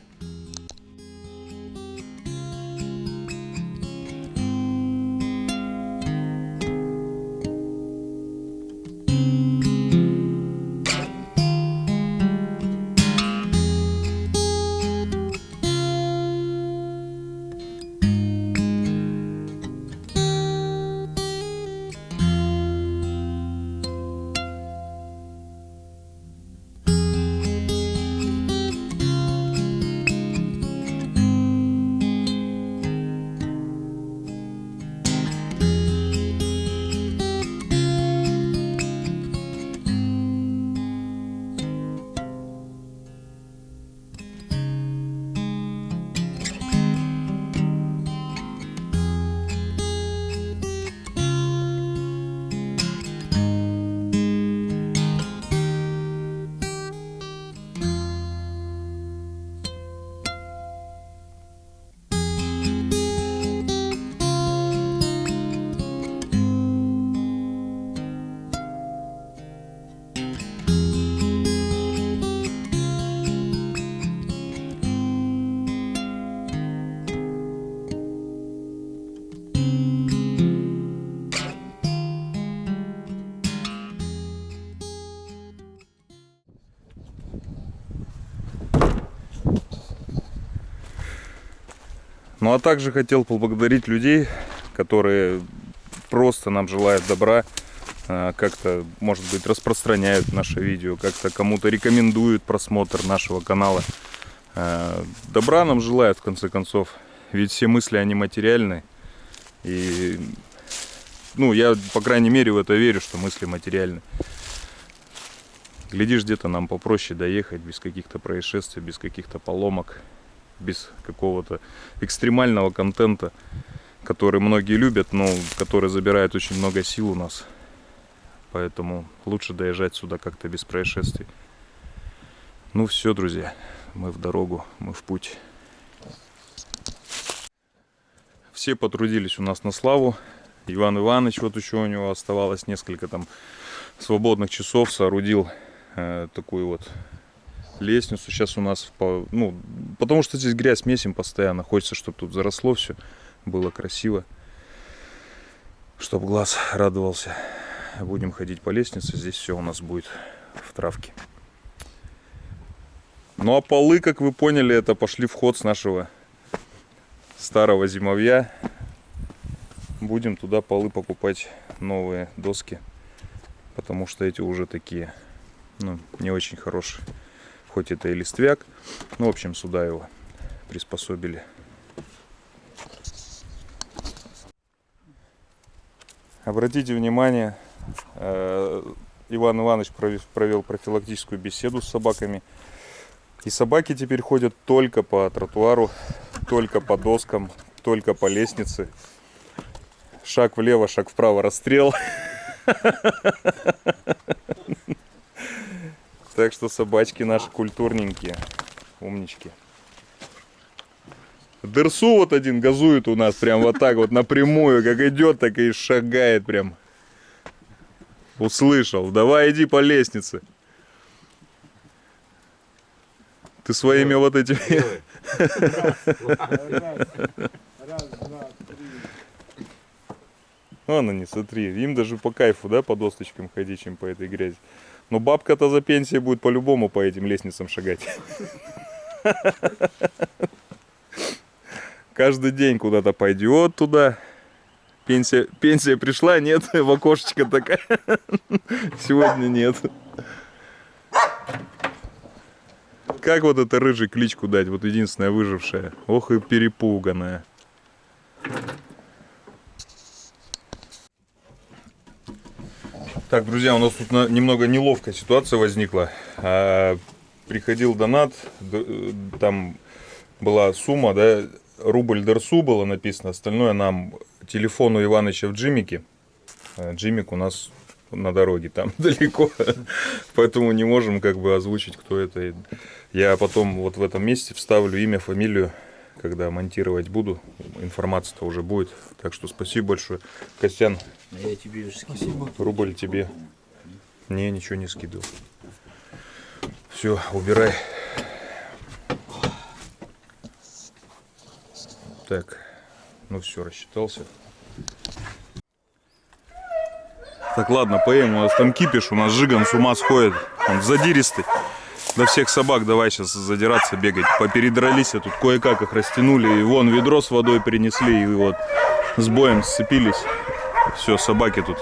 Ну а также хотел поблагодарить людей, которые просто нам желают добра, как-то, может быть, распространяют наше видео, как-то кому-то рекомендуют просмотр нашего канала. Добра нам желают, в конце концов, ведь все мысли, они материальны. И, ну, я, по крайней мере, в это верю, что мысли материальны. Глядишь, где-то нам попроще доехать, без каких-то происшествий, без каких-то поломок, без какого-то экстремального контента, который многие любят, но который забирает очень много сил у нас. Поэтому лучше доезжать сюда как-то без происшествий. Ну все, друзья, мы в дорогу, мы в путь. Все потрудились у нас на славу. Иван Иванович, вот еще у него оставалось несколько там свободных часов, соорудил такую вот лестницу. Сейчас у нас, ну, потому что здесь грязь месим постоянно, хочется, чтобы тут заросло все, было красиво, чтобы глаз радовался. Будем ходить по лестнице, здесь все у нас будет в травке. Ну а полы, как вы поняли, это пошли в ход с нашего старого зимовья. Будем туда полы покупать, новые доски, потому что эти уже такие, ну, не очень хорошие. Хоть это и листвяк, ну, в общем, сюда его приспособили. Обратите внимание, Иван Иванович провел профилактическую беседу с собаками. И собаки теперь ходят только по тротуару, только по доскам, только по лестнице. Шаг влево, шаг вправо, расстрел. Так что собачки наши культурненькие, умнички. Дерсу вот один газует у нас прям вот так вот напрямую, как идет, так и шагает прям. Услышал, давай иди по лестнице. Ты своими вот этими... Белые. Раз, два, три. Вон они, смотри, им даже по кайфу, да, по досточкам ходить, чем по этой грязи. Но бабка-то за пенсией будет по-любому по этим лестницам шагать. Каждый день куда-то пойдет туда. Пенсия пришла, нет, в окошечко такая. Сегодня нет. Как вот это рыжий кличку дать? Вот единственная выжившая. Ох и перепуганная. Так, друзья, у нас тут немного неловкая ситуация возникла. Приходил донат, там была сумма, да, рубль Дерсу было написано, остальное нам телефону Иваныча в Джимике. Джимик у нас на дороге, там далеко, поэтому не можем как бы озвучить, кто это. Я потом вот в этом месте вставлю имя, фамилию, когда монтировать буду, информация-то уже будет. Так что спасибо большое. Костян, Я тебе уже скидывал. рубль тебе. Не, ничего не скидывал. Все, убирай. Так, ну все, рассчитался. Так, ладно, поем. У нас там кипиш, у нас Жиган с ума сходит. Он задиристый. До всех собак давай сейчас задираться, бегать. Попередрались, а тут кое-как их растянули. И вон ведро с водой принесли, и вот с боем сцепились. Все, собаки тут.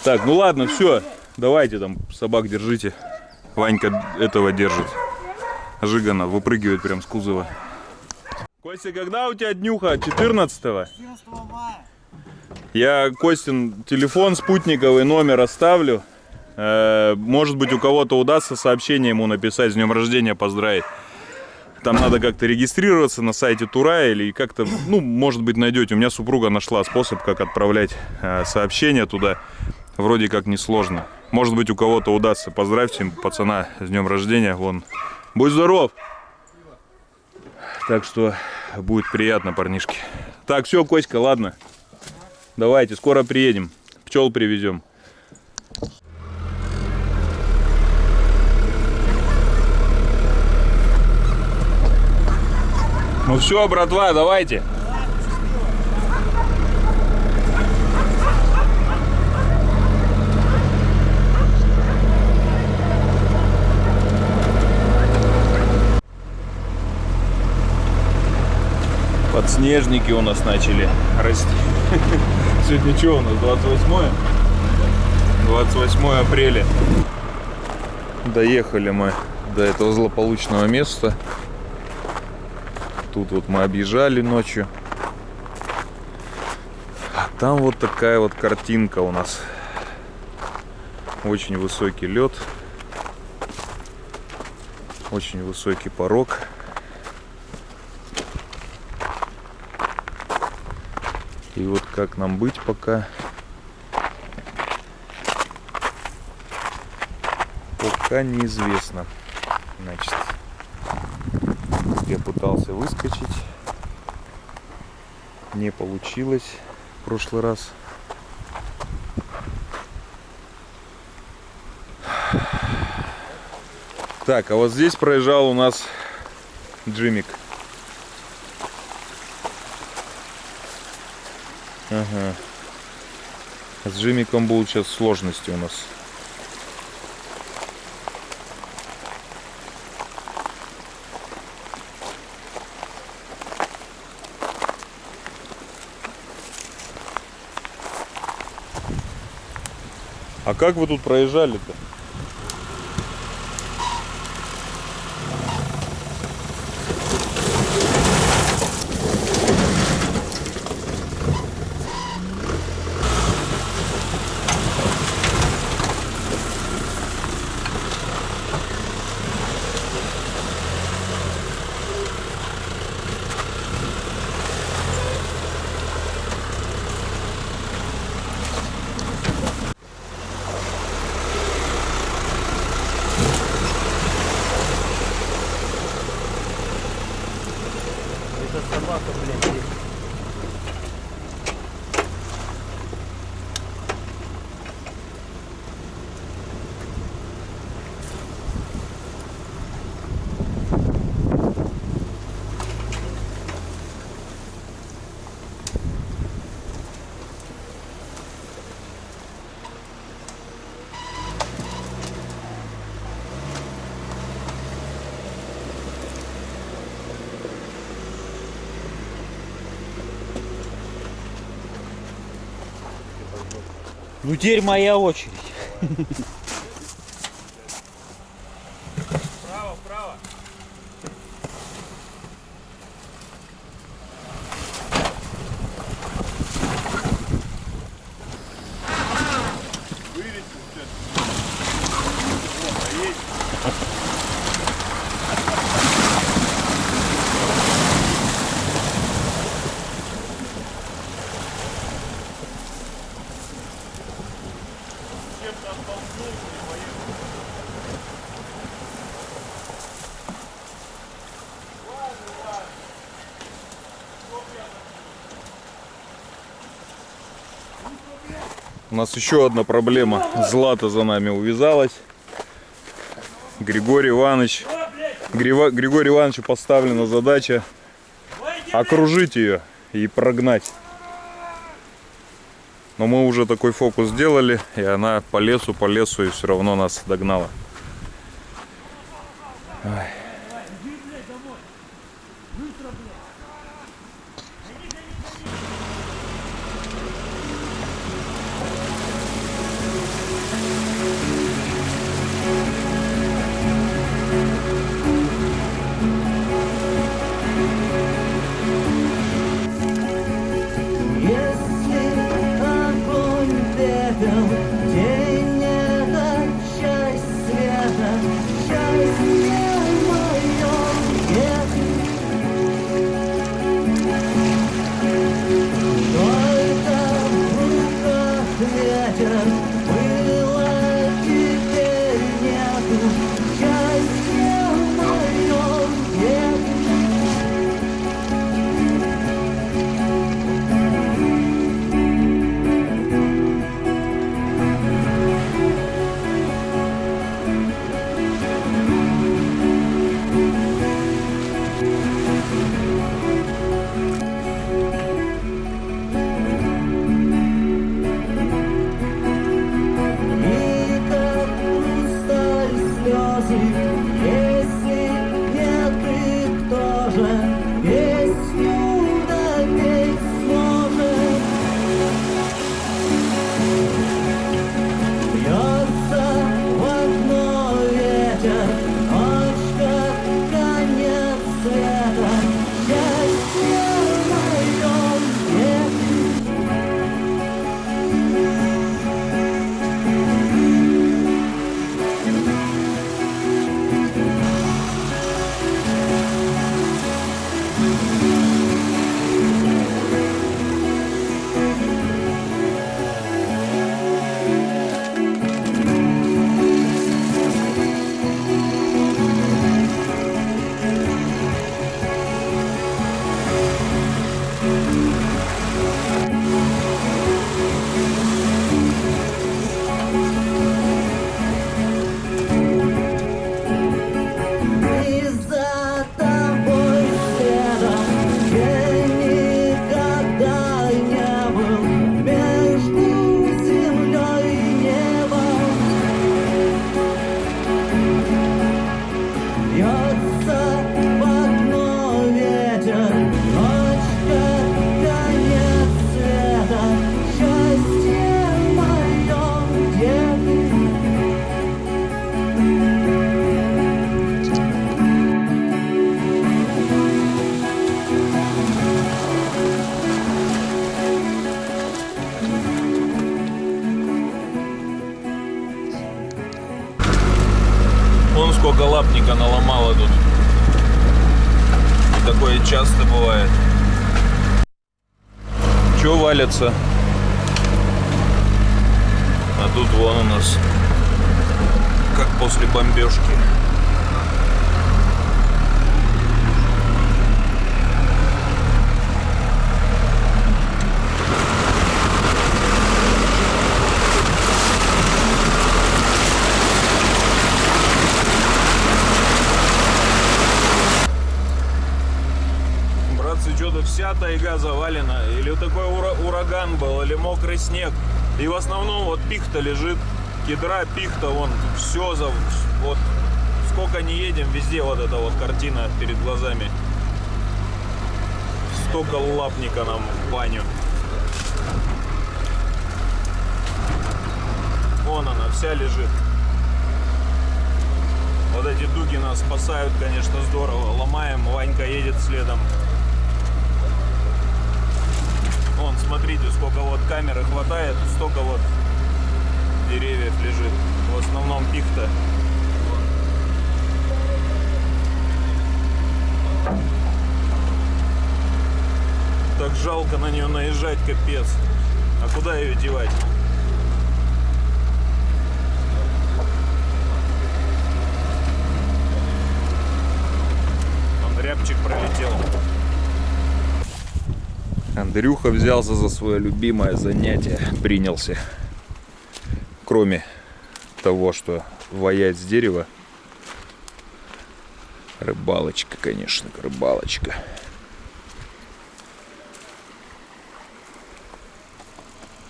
Так, ну ладно, все. Давайте там собак держите. Ванька этого держит. Жигана выпрыгивает прям с кузова. Костя, когда у тебя днюха? 14-го? 14 мая. Я Костин телефон, спутниковый номер оставлю. Может быть, у кого-то удастся сообщение ему написать, с днем рождения поздравить. Там надо как-то регистрироваться на сайте Тура или как-то, ну, может быть, найдете. У меня супруга нашла способ, как отправлять сообщения туда. Вроде как несложно. Может быть, у кого-то удастся. Поздравьте пацана с днем рождения. Вон. Будь здоров! Так что будет приятно, парнишки. Так, все, Коська, ладно. Давайте, скоро приедем. Пчел привезем. Ну все, братва, давайте. Подснежники у нас начали расти. Сегодня что у нас, 28? 28 апреля. Доехали мы до этого злополучного места. Тут вот мы объезжали ночью. А там вот такая вот картинка у нас. Очень высокий лед. Очень высокий порог. И вот как нам быть пока? Пока неизвестно. Значит, я пытался выскочить. Не получилось в прошлый раз. Так, а вот здесь проезжал у нас Джимик. Ага. С Джимиком будут сейчас сложности у нас. А как вы тут проезжали-то? Это собака, блядь, есть. Ну теперь моя очередь. У нас еще одна проблема. Злата за нами увязалась. Григорий Ивановичу поставлена задача окружить ее и прогнать. Но мы уже такой фокус сделали, и она по лесу и все равно нас догнала. Ай. Вон сколько лапника наломало тут. И такое часто бывает. Чё валятся? А тут вон у нас, как после бомбежки. Что-то вся тайга завалена, или такой ураган был, или мокрый снег. И в основном вот пихта лежит, кедра, пихта, вон все вот сколько не едем, везде вот эта вот картина перед глазами. Столько лапника нам в баню. Вон она вся лежит. Вот эти дуги нас спасают, конечно, здорово. Ломаем, Ванька едет следом. Вон, смотрите, сколько вот камеры хватает, столько вот деревьев лежит. В основном пихта. Так жалко на нее наезжать, капец. А куда ее девать? Он рябчик пролетел. Андрюха взялся за свое любимое занятие, принялся. Кроме того, что ваять с дерева, рыбалочка, конечно, рыбалочка.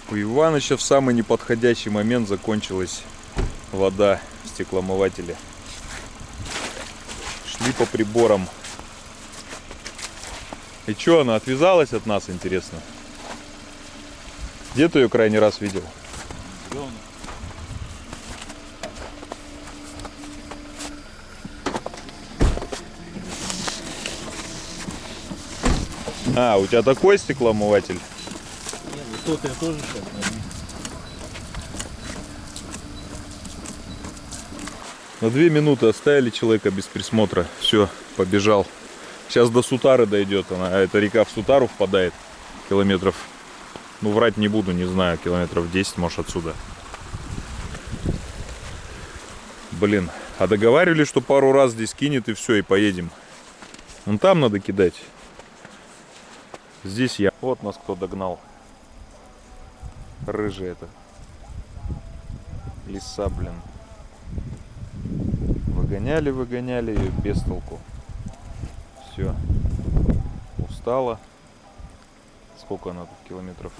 У Иваныча в самый неподходящий момент закончилась вода в стеклоомывателе. Шли по приборам. И что, она отвязалась от нас, интересно? Где ты ее крайний раз видел? А, у тебя такой стеклоомыватель? Тот я тоже сейчас. На 2 минуты оставили человека без присмотра. Все, побежал. Сейчас до Сутары дойдет. Эта река в Сутару впадает. Километров, ну врать не буду, не знаю, километров 10, может, отсюда. Блин, а договаривались, что пару раз здесь кинет и все, и поедем. Вон там надо кидать. Здесь я. Вот нас кто догнал. Рыжий это. Лиса, блин. Выгоняли ее без толку. Все. Устала. Сколько она тут километров?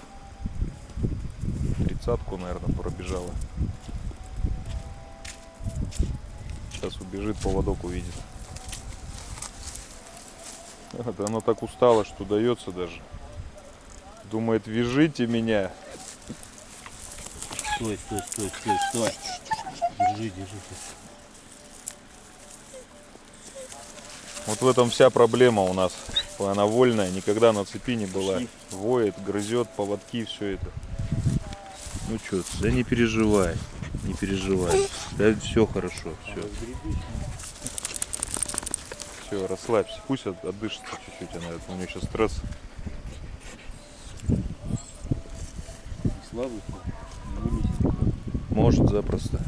30-ку, наверное, пробежала. Сейчас убежит, поводок увидит. Это она так устала, что дается даже. Думает, вяжите меня. Стой. Держи. Вот в этом вся проблема у нас. Она вольная, никогда на цепи не была. Воет, грызет, поводки, все это. Ну что, да не переживай. Да все хорошо, все. Все, расслабься. Пусть отдышится чуть-чуть, у нее сейчас стресс. Слабый. Может, запросто.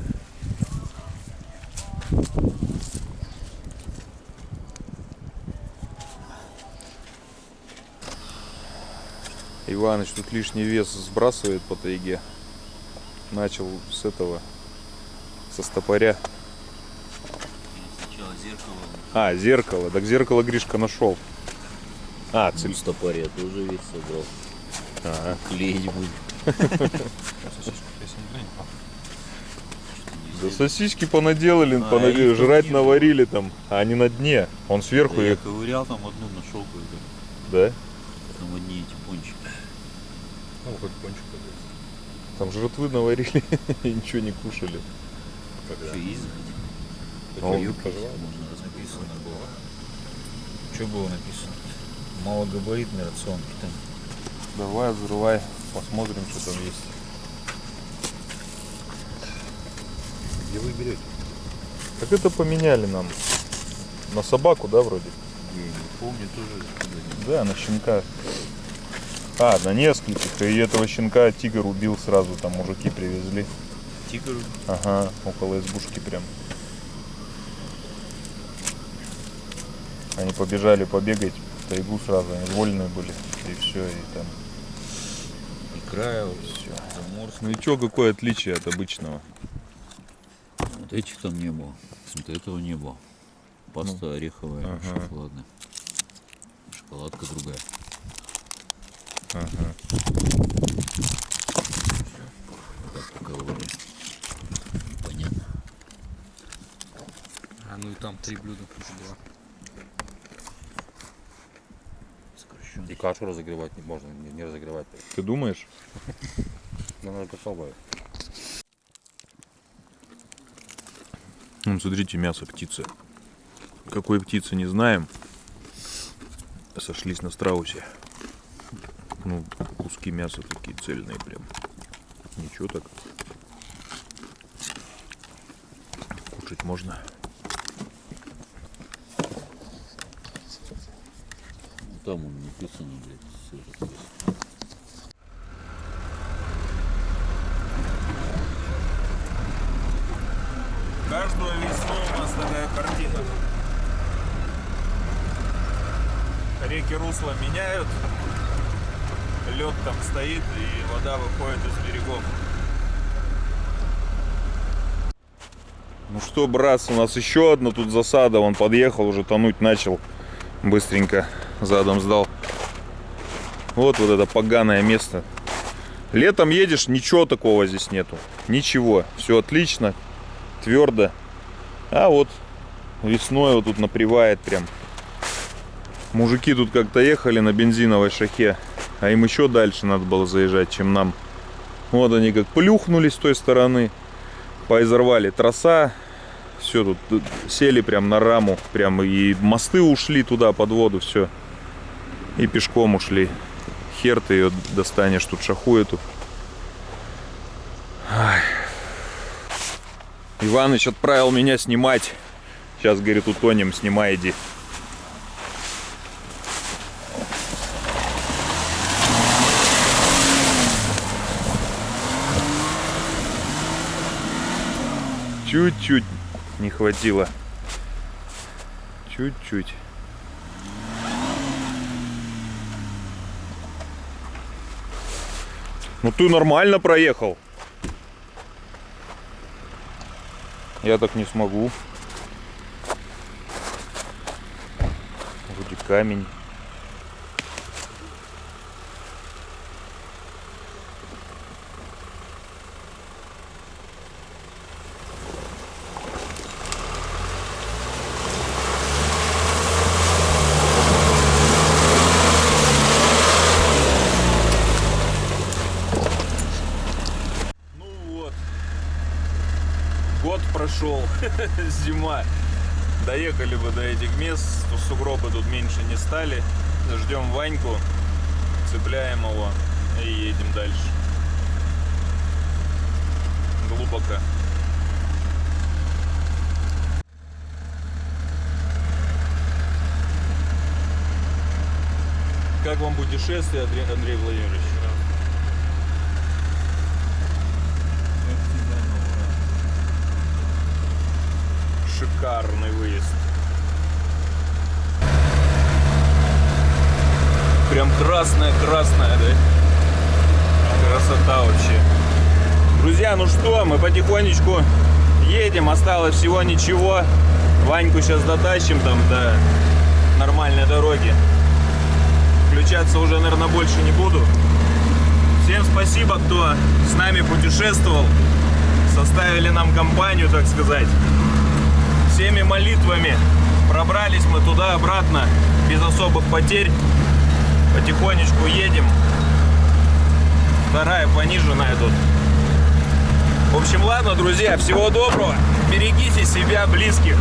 Иваныч тут лишний вес сбрасывает по тайге. Начал с этого, со стопоря. Сначала зеркало. А, зеркало. Так зеркало Гришка нашел. А, цель. Стопоре тоже весь собрал. Ага. Клеить будет. Да сосиски понаделали, жрать наварили там, а они на дне. Он сверху Да я их. ковырял там одну, нашел кое-то. Да? Там одни эти пончики. Ну, хоть пончик. Там жратвы наварили и ничего не кушали. Что, изготь? Ну, Можно написано было. Что было написано? Малогабаритный рацион там. Давай, взрывай, посмотрим, что там есть. Где вы берете? Так это поменяли нам. На собаку, да, вроде? Я не помню тоже. Да, на щенка. А, на нескольких. И этого щенка тигр убил сразу, там мужики привезли. Тигр? Ага, около избушки прям. Они побежали побегать в тайгу сразу, они вольные были. И все, и там. Икра, Все. заморская. Ну и чё, какое отличие от обычного? Вот этих там не было. Вот этого не было. Паста ореховая, ага. шоколадная. Шоколадка другая. Ага. Так по калории. Понятно. А, ну и там 3 блюда плюс 2. Сокращенно. И кашу разогревать не можно, не разогревать. Ты думаешь? Но надо попробовать. Ну, смотрите, мясо птицы. Какой птицы не знаем. Сошлись на страусе. Ну, куски мяса такие цельные прям. Ничего так. Кушать можно. Там он написано, блядь, сыр. Каждую весну у нас такая картина. Реки русла меняют, лед там стоит и вода выходит из берегов. Ну что, братцы, у нас еще одна тут засада. Он подъехал, уже тонуть начал. Быстренько задом сдал. Вот это поганое место. Летом едешь, ничего такого здесь нету. Ничего. Все отлично, твердо. А вот весной вот тут напревает прям. Мужики тут как-то ехали на бензиновой шахе, а им еще дальше надо было заезжать, чем нам. Вот они как плюхнулись с той стороны, поизорвали троса, все тут сели прям на раму, прям и мосты ушли туда под воду, все. И пешком ушли. Хер ты ее достанешь, тут шаху эту. Ай. Иваныч отправил меня снимать. Сейчас, говорит, утонем, снимай, иди. Чуть-чуть не хватило. Чуть-чуть. Ну ты нормально проехал. Я так не смогу. Вроде камень. Год прошел, зима. Доехали бы до этих мест, то сугробы тут меньше не стали. Ждем Ваньку, цепляем его и едем дальше. Глубоко. Как вам путешествие, Андрей Владимирович? Шикарный выезд. Прям красная, да? Красота вообще. Друзья, ну что, мы потихонечку едем. Осталось всего ничего. Ваньку сейчас дотащим там до нормальной дороги. Включаться уже, наверное, больше не буду. Всем спасибо, кто с нами путешествовал. Составили нам компанию, так сказать. Всеми молитвами пробрались мы туда-обратно без особых потерь. Потихонечку едем. Вторая пониженная тут. В общем, ладно, друзья, всего доброго. Берегите себя, близких.